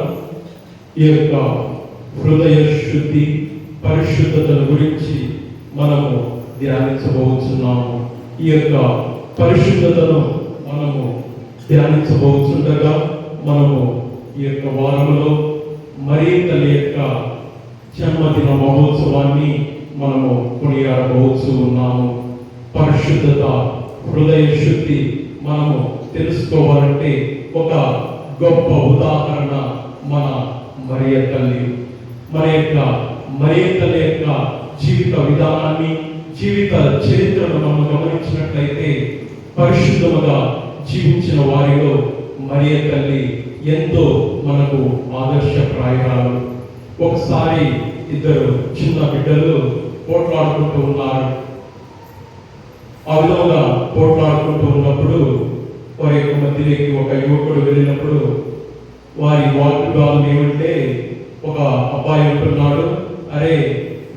ఈ యొక్క హృదయ శుద్ధి పరిశుద్ధతల గురించి మనము ధ్యానించబోతున్నాము. ఈ యొక్క పరిశుద్ధతను మనము ధ్యానించబోతుండగా మనము ఈ యొక్క వారంలో మరియ తల్లి యొక్క జన్మదిన మహోత్సవాన్ని మనము కొనియాడబోతూ ఉన్నాము. పరిశుద్ధత, హృదయ శుద్ధి మనము తెలుసుకోవాలంటే ఒక గొప్ప ఉదాహరణ మన మరియ తల్లి. మన యొక్క మరియ తల్లి యొక్క జీవిత విధానాన్ని, జీవిత చరిత్రను మనం గమనించినట్లయితే పరిశుద్ధముగా జీవించిన వారిలో మరియ తల్లి ఎంతో మనకు ఆదర్శప్రాయురాలు. ఒకసారి ఇద్దరు చిన్న బిడ్డలు పోట్లాడుకుంటూ ఉన్నారు. ఆ విధంగా పోట్లాడుకుంటూ ఉన్నప్పుడు వారి యొక్క మధ్యలోకి ఒక యువకుడు వెళ్ళినప్పుడు వారి వాగ్వాదం ఏమంటే, ఒక అబ్బాయి అంటున్నాడు, అరే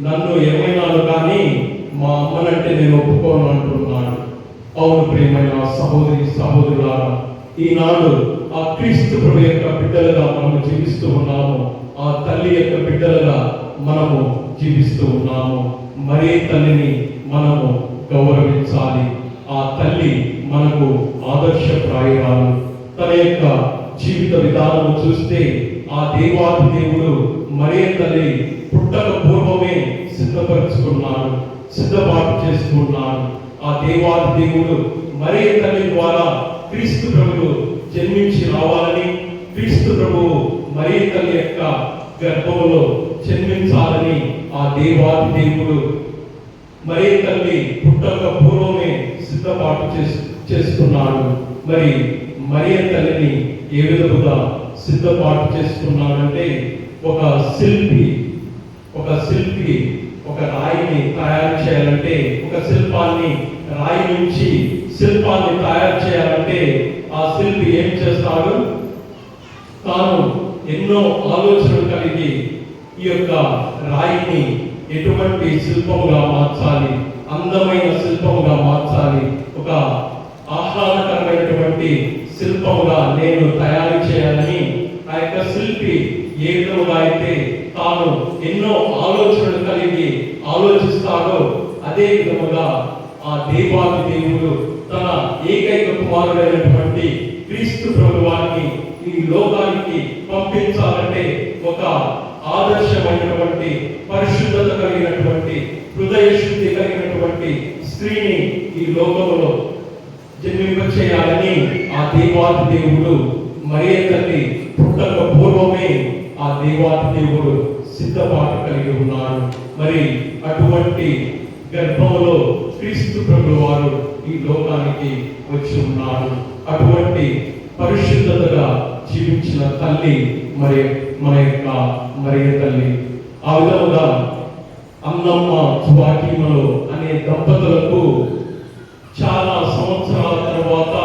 నన్ను ఏమైనాను కానీ మా అమ్మనంటే నేను ఒప్పుకోను అంటున్నాడు. అవును ప్రియమైన సహోదరి సహోదరులారా, ఈనాడు ఆ క్రీస్తు ప్రభు యొక్క బిడ్డలుగా మనము జీవిస్తూ ఉన్నాము. ఆ తల్లి యొక్క బిడ్డలుగా మనము జీవిస్తూ ఉన్నాము. మరీ తల్లిని మనము గౌరవించాలి. ఆ తల్లి మనకు ఆదర్శప్రాయురాలు. తన యొక్క జీవిత విధానము చూస్తే ఆ దేవాది దేవుడు మరీ తల్లి పుట్టక పూర్వమే సిద్ధపరుచుకున్నాడు, సిద్ధపాటు చేసుకున్నాడు. ఆ దేవాది దేవుడు మరీ తల్లి ద్వారా క్రీస్తు ప్రభువు జన్మించి రావాలని, క్రీస్తు ప్రభువు మరీ తల్లి యొక్క గర్భంలో జన్మించాలని ఆ దేవాది దేవుడు మరీ తల్లి పుట్టక పూర్వమే సిద్ధపాటు చేసుకున్నాడు. మరి మరియ తల్లిని ఏ విధముగా సిద్ధపాటు చేసుకున్నాడంటే, ఒక శిల్పి ఒక రాయిని తయారు చేయాలంటే, ఒక శిల్పాన్ని రాయి నుంచి శిల్పాన్ని తయారు చేయాలంటే ఆ శిల్పి ఏం చేస్తాడు? తాను ఎన్నో ఆలోచనలు కలిగి ఈ యొక్క రాయిని ఎటువంటి శిల్పముగా మార్చాలి, అందమైన శిల్పముగా మార్చాలి, ఒక ఆహ్లాదకరమైనటువంటి శిల్పముగా నేను తయారు చేయాలని ఆ యొక్క శిల్పి ఏ విధముగా అయితే తాను ఎన్నో ఆలోచనలు కలిగి ఆలోచిస్తాడో, అదే విధముగా ఆ దేవాది దేవుడు తన ఏకైక కుమారుడైనటువంటి క్రీస్తు ప్రభువాన్ని ఈ లోకానికి పంపించాలంటే ఒక ఆదర్శమైనటువంటి పరిశుద్ధత కలిగినటువంటి హృదయ శుద్ధి కలిగినటువంటి స్త్రీని ఈ లోకంలో జన్మింపచేయాలని ఆ దేవాది దేవుడు మరియ తల్లి పుట్టక పూర్వమే ఆ దేవాది దేవుడు సిద్ధపాటు కలిగి ఉన్నాడు. మరి అటువంటి గర్భంలో క్రీస్తు ప్రభువు వారు ఈ లోకానికి వచ్చి ఉన్నాడు. అటువంటి పరిశుద్ధతగా జీవించిన తల్లి మరి మన యొక్క మరియ తల్లి. ఆ విధముగా అన్నమ్మ స్వాకీమలో అనే దంపతులకు చాలా సంవత్సరాల తర్వాత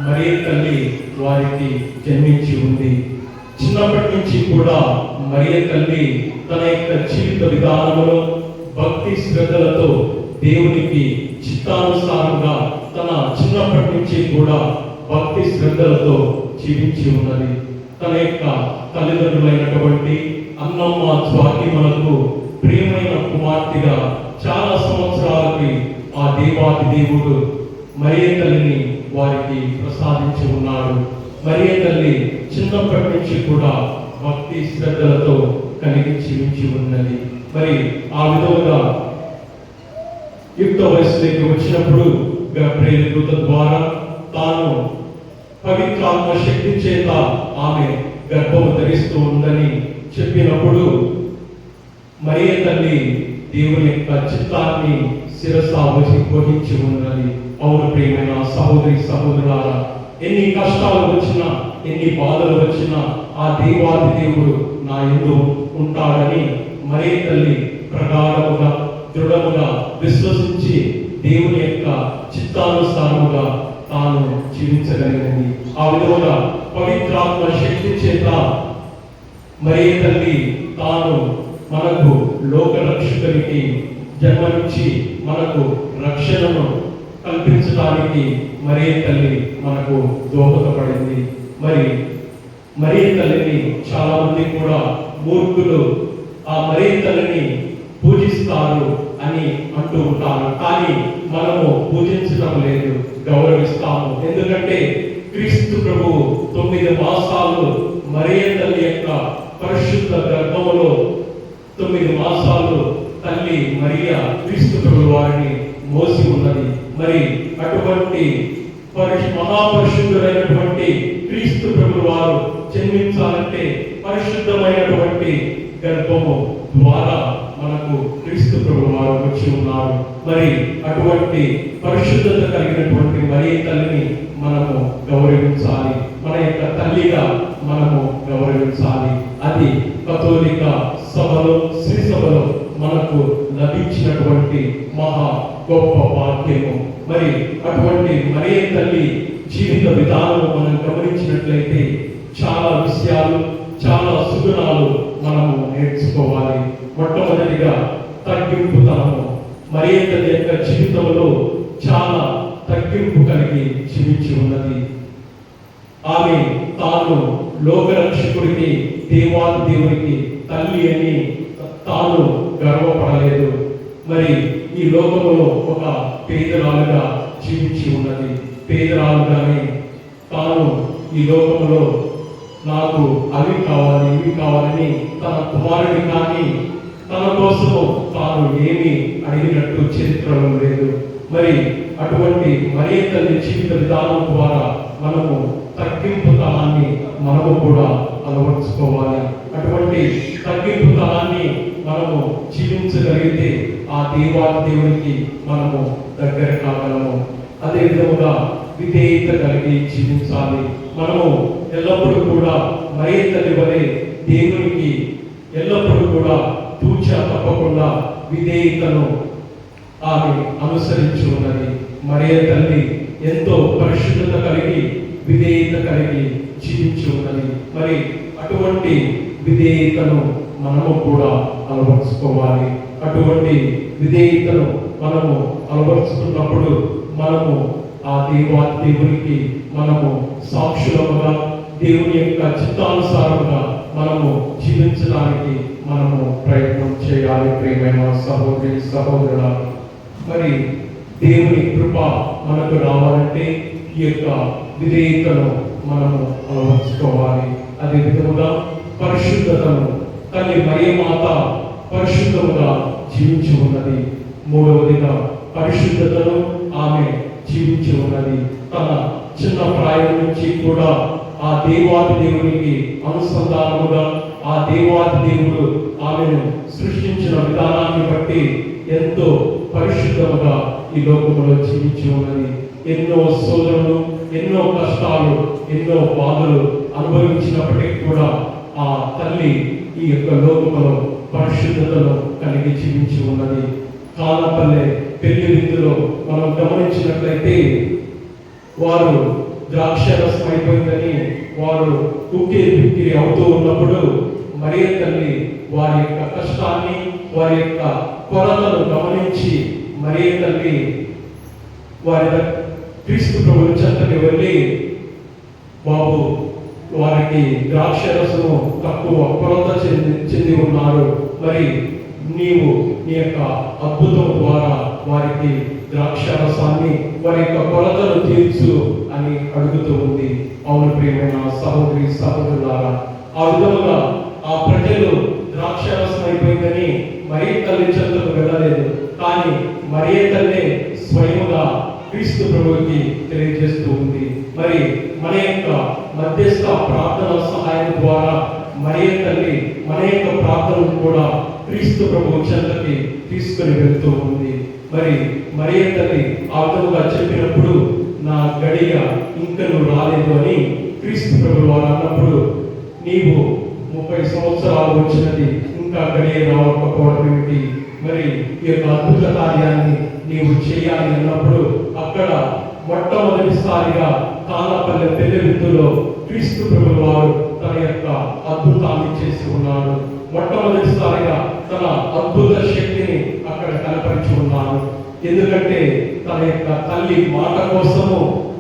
మరియ తల్లి వారికి జన్మించి ఉంది. చిన్నప్పటి నుంచి కూడా మరియ తల్లి తన యొక్క జీవిత విధానంలో భక్తి శ్రద్ధలతో దేవునికి చిత్తానుసారంగా తన చిన్నప్పటి నుంచి కూడా భక్తి శ్రద్ధలతో జీవించి ఉన్నది. తన యొక్క తల్లిదండ్రులైనటువంటి అన్నమ్మ స్వాకీమలకు ప్రియమైన కుమార్తెగా చాలా సంవత్సరాలకి ఆ దేవాది దేవుడు మరియ తల్లిని వారికి ప్రసాదించి ఉన్నాడు. మరియ తల్లి చిన్నప్పటి నుంచి కూడా భక్తి శ్రద్ధలతో కలిగి జీవించి ఉన్నది. మరి ఆ విధముగా యుక్త వయసులోకి వచ్చినప్పుడు గబ్రియేలు దూత ద్వారా తాను పవిత్రాత్మ శక్తి చేత ఆమె గర్భము ధరిస్తూ ఉందని చెప్పినప్పుడు మరియ తల్లి దేవుని యొక్క చిత్తాన్ని శిరస వహించి ఉన్నది. అవును ప్రియమైన సహోదరి సహోదరులారా, ఎన్ని కష్టాలు వచ్చినా, ఎన్ని బాధలు వచ్చినా ఆ దేవాది దేవుడు నా యందు ఉంటాడని మరియ తల్లి ప్రగాఢముగా దృఢముగా విశ్వసించి దేవుని యొక్క చిత్తానుసారముగా తాను జీవించగలిగింది. ఆ విధముగా పవిత్రాత్మ శక్తి చేత మరియ తల్లి తాను మనకు లోక రక్షకునికి జన్మనిచ్చి మనకు రక్షణను కల్పించడానికి మరియ తల్లి మనకు దోహదపడింది. మరియ తల్లిని చాలా మంది కూడా మూర్ఖులు ఆ మరియ తల్లిని పూజిస్తారు అని అంటూ ఉంటారు. కానీ మనము పూజించడం లేదు, గౌరవిస్తాము. ఎందుకంటే క్రీస్తు ప్రభు 9 మాసాలు మరియ తల్లి యొక్క పరిశుద్ధ గర్భములో 9 మాసాలు తల్లి మరియా క్రీస్తు ప్రభు వారిని మోసి ఉన్నది. మరి అటువంటి మహాపరిశుద్ధుడైనటువంటి క్రీస్తు ప్రభు వారు జన్మించాలంటే పరిశుద్ధమైనటువంటి గర్భము ద్వారా మనకు క్రీస్తు ప్రభు వారు వచ్చి ఉన్నారు. మరి అటువంటి పరిశుద్ధత కలిగినటువంటి మరియ తల్లిని మనము గౌరవించాలి, మన యొక్క తల్లిగా మనము గౌరవించాలి. అది కథోలిక సభలో, శ్రీ సభలో మనకు లభించినటువంటి మహా గొప్ప భాగ్యము. మరి అటువంటి మరియ తల్లి జీవిత విధానం మనం గమనించినట్లయితే చాలా విషయాలు, చాలా సుగుణాలు మనము నేర్చుకోవాలి. మొట్టమొదటిగా తగ్గింపుతనము. మరియ తల్లి యొక్క జీవితంలో చాలా తగ్గింపు కలిగి జీవించి ఉన్నది. ఆమె తాను లోకరక్షకుడికి, దేవాది దేవుడికి తల్లి అని తాను గర్వపడలేదు. మరి ఈ లోకంలో ఒక పేదరాలుగా జీవించి ఉన్నది. పేదరాలుగానే తాను ఈ లోకంలో నాకు అవి కావాలి, ఇవి కావాలని తన కుమారుడి కానీ తన కోసము తాను ఏమి అడిగినట్టు చరిత్రలో లేదు. మరి అటువంటి మరియ తల్లి జీవిత విధానం ద్వారా మనము తగ్గింపుతనాన్ని మనము కూడా అలవర్చుకోవాలి. అటువంటి తగ్గింపుతనాన్ని మనము జీవించగలిగితే ఆ దేవాది దేవునికి మనము దగ్గర కాగలము. అదే విధముగా విధేయత కలిగి జీవించాలి. మనము ఎల్లప్పుడూ కూడా మరియ తల్లి వలె దేవునికి ఎల్లప్పుడూ కూడా తూచా తప్పకుండా విధేయతను ఆమె అనుసరించి ఉన్నది. మరియ తల్లి ఎంతో పరిశుద్ధత కలిగి విధేయత కలిగి జీవించి ఉన్నది. మరి అటువంటి విధేయతను మనము కూడా అలవర్చుకోవాలి. అటువంటి విధేయతను మనము అలవర్చుకున్నప్పుడు మనము ఆ దేవాది దేవునికి మనము సాక్షులముగా, దేవుని యొక్క చిత్తానుసారంగా మనము జీవించడానికి మనము ప్రయత్నం చేయాలి. ప్రియమైన సహోదరి సహోదరుల, మరి దేవుని కృప మనకు రావాలంటే ఈ యొక్క విధేయతను మనము అలవర్చుకోవాలి. అదే విధముగా పరిశుద్ధతను, తల్లి మరియ మాత పరిశుద్ధముగా జీవించి ఉన్నది. మూడవదిగా పరిశుద్ధతను ఆమె జీవించి ఉన్నది. తన చిన్న ప్రాయం నుంచి కూడా ఆ దేవాది దేవునికి అనుసంధానముగా, ఆ దేవాది దేవుడు ఆమెను సృష్టించిన విధానాన్ని బట్టి ఎంతో పరిశుద్ధముగా ఈ లోకములో జీవించి ఉన్నది. ఎన్నో శోధనలు, ఎన్నో కష్టాలు, ఎన్నో బాధలు అనుభవించినప్పటికీ కూడా ఆ తల్లి ఈ యొక్క లోకములో పరిశుద్ధతను కలిగి జీవించి ఉన్నది. కానపల్లె పెళ్లి విందులో మనం గమనించినట్లయితే వారు ద్రాక్షరసం అయిపోయిందని వారు ఉక్కిరి బిక్కిరి అవుతూ ఉన్నప్పుడు మరియ తల్లి వారి యొక్క కష్టాన్ని, వారి యొక్క కొరతను గమనించి మరియ తల్లి వారి క్రీస్తు ప్రభు చెంతకి వెళ్ళి, బాబు వారికి ద్రాక్షరసము తక్కువ, కొరత చెంది ఉన్నారు, మరి నీవు నీ యొక్క అద్భుతం ద్వారా వారికి ద్రాక్షరసాన్ని, వారి యొక్క కొరతను తీర్చు అని అడుగుతూ ఉంది. అవును ప్రియమైన సహోదరి సహోదరులారా, ఆ విధముగా ఆ ప్రజలు ద్రాక్షరసం అయిపోయిందని మరియ తల్లి చెంతకు వెళ్ళలేదు. కానీ మరియ తల్లి స్వయముగా క్రీస్తు ప్రభువుకి తెలియజేస్తూ ఉంది. మరి మన యొక్క మధ్యస్థ ప్రార్థన సహాయం ద్వారా మరియ తల్లి మన యొక్క ప్రార్థనను కూడా క్రీస్తు ప్రభు చెంతకి తీసుకుని వెళ్తూ ఉంది. మరి మరియ తల్లి ఆ విధముగా చెప్పినప్పుడు నా గడియ ఇంకను రాలేదు అని క్రీస్తు ప్రభు వారు అన్నప్పుడు, నీవు 30 సంవత్సరాలు వచ్చినది ఇంకా గడియ రావకపోవడం ఏమిటి, మరి ఈ యొక్క అద్భుత కార్యాన్ని నీవు చేయాలి అన్నప్పుడు అక్కడ మొట్టమొదటిసారిగా కానపల్లె పెళ్లి విందులో క్రీస్తు ప్రభు వారు తన యొక్క అద్భుతాన్ని చేసి ఉన్నాడు. మొట్టమొదటిసారిగా తన అద్భుత శక్తిని అక్కడ కనపరిచి ఉన్నాడు. ఎందుకంటే తన యొక్క తల్లి మాట కోసము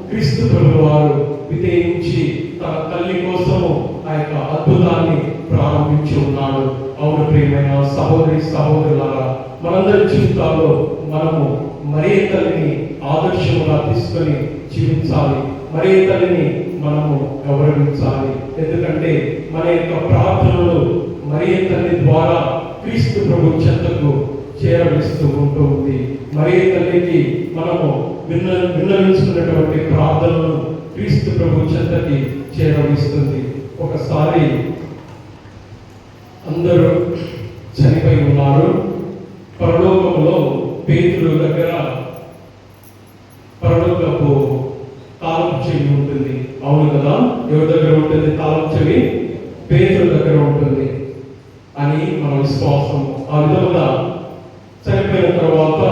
క్రీస్తు ప్రభు వారు విధేయించి తన తల్లి కోసము ఆ యొక్క అద్భుతాన్ని ప్రారంభించి ఉన్నాడు. అవును ప్రియమైన సహోదరి సహోదరులారా, మనందరి జీవితాల్లో మనము మరే తల్లిని ఆదర్శముగా తీసుకొని జీవించాలి. మరే తల్లిని మనము గౌరవించాలి. ఎందుకంటే మన యొక్క ప్రార్థనలు మరే తల్లి ద్వారా క్రీస్తు ప్రభు చెంతకు చేరవేస్తూ ఉంటుంది. మరే తల్లికి మనము విన్నవించుకున్నటువంటి ప్రార్థనలను క్రీస్తు ప్రభు చెంతకి చేరవేస్తుంది. ఒకసారి అందరూ చనిపోయి ఉన్నారు. పరలోకంలో పేతురు దగ్గర పరలోకపు తాళపు చెవి ఉంటుంది. అవును కదా, ఎవరి దగ్గర ఉంటుంది తాళపు చెవి? పేతురు దగ్గర ఉంటుంది అని మన విశ్వాసం. ఆ విధముగా చనిపోయిన తర్వాత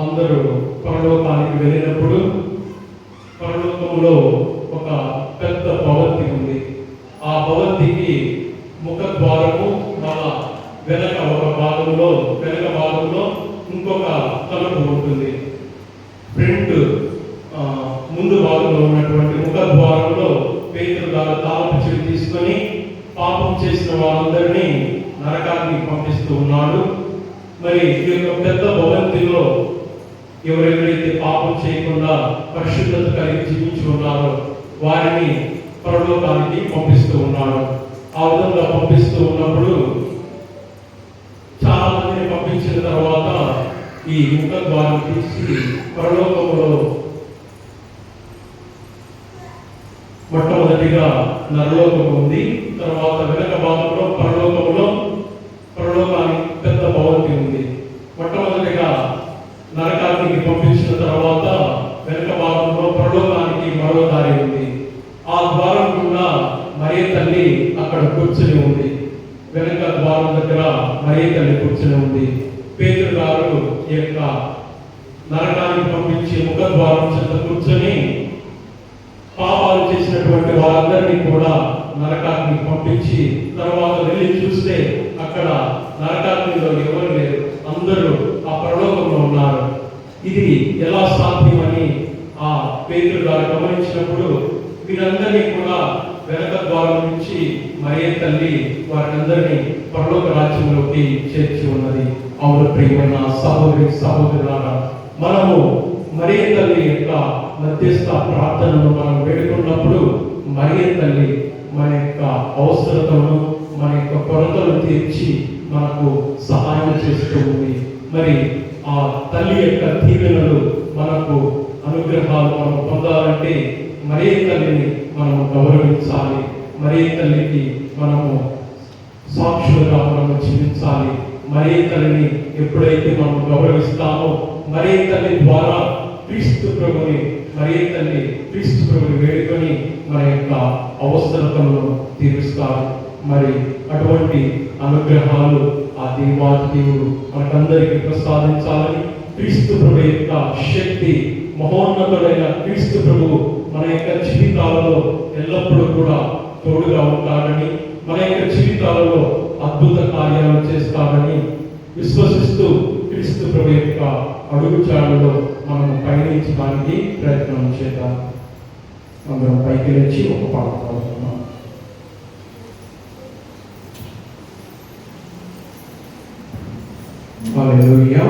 అందరూ పరలోకానికి వెళ్ళినప్పుడు పరలోకంలో ఒక పెద్ద భవంతి ఉంది. ఆ భవంతికి ముఖ ద్వారము, మళ్ళా వెనక భాగంలో ఇంకొక తలుపు ఉంటుంది. ఫ్రంట్ ముందు భాగంలో ఉన్నటువంటి ముఖ ద్వారంలో పేతురు గారు తాళపు చెవి తీసుకొని పాపం చేసిన వారందరినీ నరకానికి పంపిస్తూ ఉన్నాడు. మరి ఈ యొక్క పెద్ద భవంతిలో ఎవరెవరైతే పాపం చేయకుండా పరిశుద్ధత కలిగి జీవించి ఉన్నారో వారిని పరలోకానికి పంపిస్తూ ఉన్నాడు. ఆ విధంగా పంపిస్తూ ఉన్నప్పుడు చాలా మందిని పంపించిన తర్వాత ఈ ముఖ ద్వారం తీసి పరలోకంలో మొట్టమొదటిగా నరలోకం ఉంది. తర్వాత వెనక భాగంలో పరలోకానికి పెద్ద భవంతి ఉంది. మొట్టమొదటిగా నరకానికి పంపించిన తర్వాత వెనక భాగంలో పరలోకానికి మరో దారి ఉంది. ఆ ద్వారం గుండా మరియ తల్లి అక్కడ కూర్చుని ఉంది. వెనక ద్వారం దగ్గర మరియ తల్లి కూర్చుని ఉంది. పేతురు గారు ఈ యొక్క నరకానికి పంపించి ముఖ ద్వారం చెంత కూర్చొని పాపాలు చేసినటువంటి వారందరినీ కూడా నరకానికి పంపించి తర్వాత వెళ్ళి చూస్తే అక్కడ నరకాగ్నిలో ఎవరు లేరు, అందరూ ఆ పరలోకంలో ఉన్నారు. ఇది ఎలా సాధ్యమని ఆ పేతురు గారు గమనించినప్పుడు వీరందరినీ కూడా వెనక ద్వారం నుంచి మరియ తల్లి వారందరినీ పరలోక రాజ్యంలోకి చేర్చి ఉన్నది. అవును ప్రియమైన సహోదరి సహోదరులారా, మనము మరియ తల్లి యొక్క మధ్యస్థ ప్రార్థనను మనం వేడుకున్నప్పుడు మరియ తల్లి మన యొక్క అవసరతలను, మన యొక్క కొరతలను తీర్చి మనకు సహాయం చేస్తూ ఉంది. మరి ఆ తల్లి యొక్క దీవెనలు మనకు అనుగ్రహాలు మనం పొందాలంటే మరియ తల్లిని మనము గౌరవించాలి. మరియ తల్లికి మనము సాక్షులుగా మనము జీవించాలి. మరియ తల్లిని ఎప్పుడైతే మనం గౌరవిస్తామో మరియ తల్లి ద్వారా క్రీస్తు ప్రభుని వేడుకొని మన యొక్క అవసరతలను తీరుస్తారు. మరి అటువంటి అనుగ్రహాలు ఆ దేవాది దేవుడు మనకందరికీ ప్రసాదించాలని, క్రీస్తు ప్రభు యొక్క శక్తి, మహోన్నతుడైన క్రీస్తు ప్రభు మన యొక్క జీవితాలలో ఎల్లప్పుడూ కూడా తోడుగా ఉంటాడని, మన యొక్క జీవితాలలో అద్భుత కార్యాలు చేస్తాడని విశ్వసిస్తూ క్రీస్తు ప్రభు యొక్క అడుగుజాడలో మనం పయనించడానికి ప్రయత్నం చేద్దాం. అందరం పైకి లేచి ఒక పాట పాడుతున్నాం. హల్లెలూయా,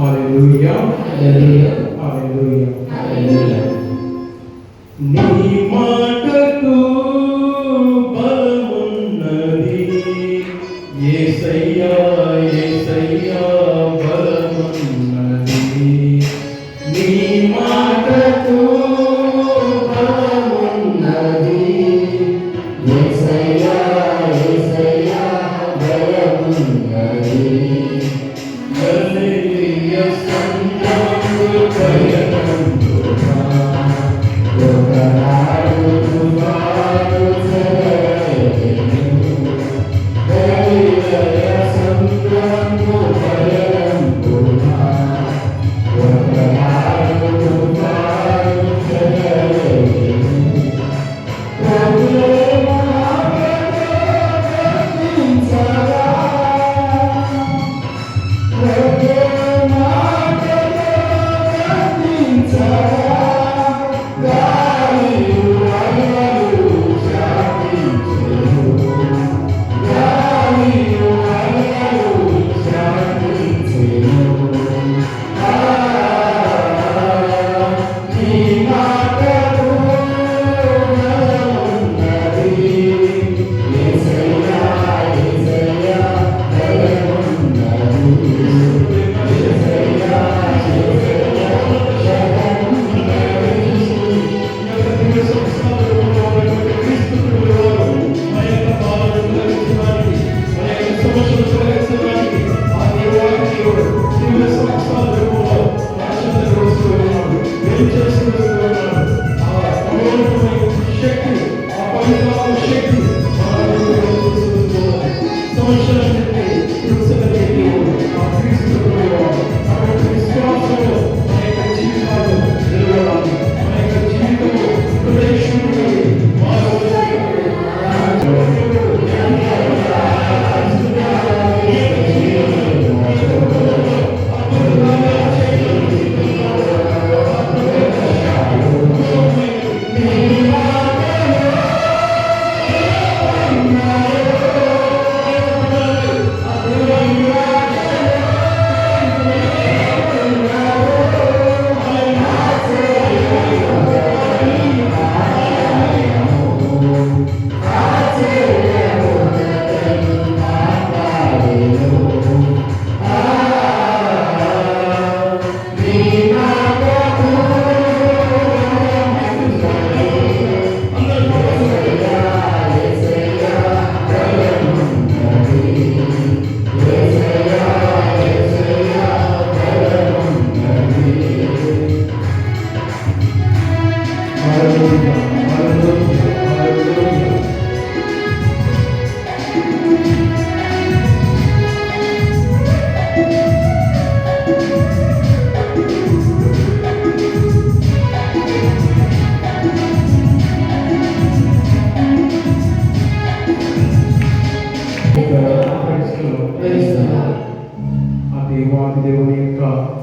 హల్లెలూయా, హల్లెలూయా, హల్లెలూయా. నీ మాటకు బలమున్నది యేసయ్యా, యేసయ్యా బలమున్నది. నీ మాటకు బలమున్నది యేసయ్యా, యేసయ్యా బలమున్నది. గలిలయ సంద్రము పయనందున ఒకనాడు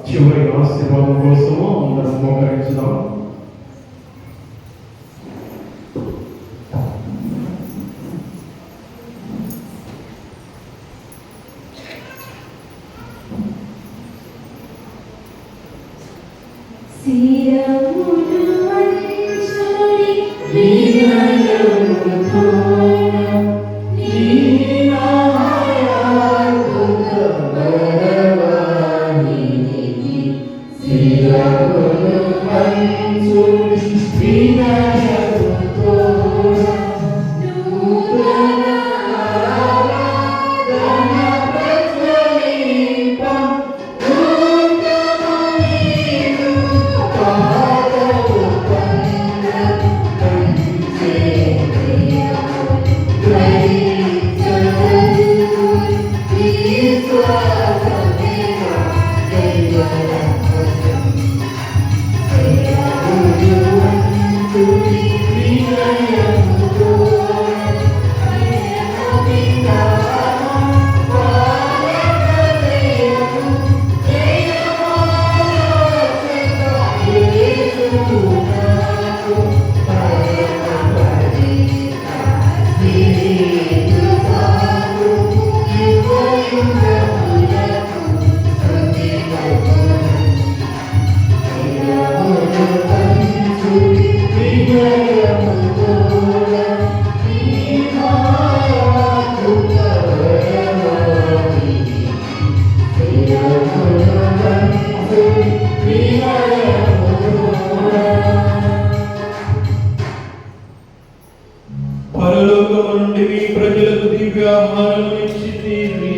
చివరి ఆశీర్వాదం కోసము అందరం మోకరించుదాం. పరలోకము నుండి మీ ప్రజలకు దివ్యాహారము ఇచ్చితిరి.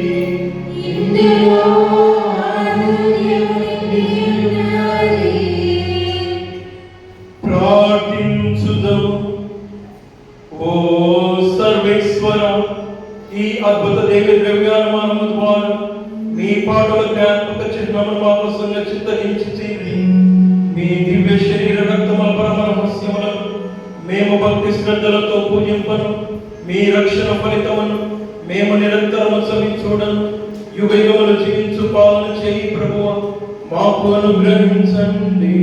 ప్రార్థించుదాము. ఓ సర్వేశ్వర, ఈ అద్భుత దేవి ద్రవ్యాలమానము ద్వారా మీ పాటల జ్ఞాపక చిహ్నము మా కోసంగా చిత్తగించితిరి. మీ దివ్య శరీర రక్తముల పరమ రహస్యములను మేము భక్తి శ్రద్ధలతో పూజింపను. మీ రక్షణ ఫలితమును మేము నిరంతరము చూడను. యుగ యుగములు జీవించు పాలన చేయి ప్రభువా, మాకు అనుగ్రహించండి.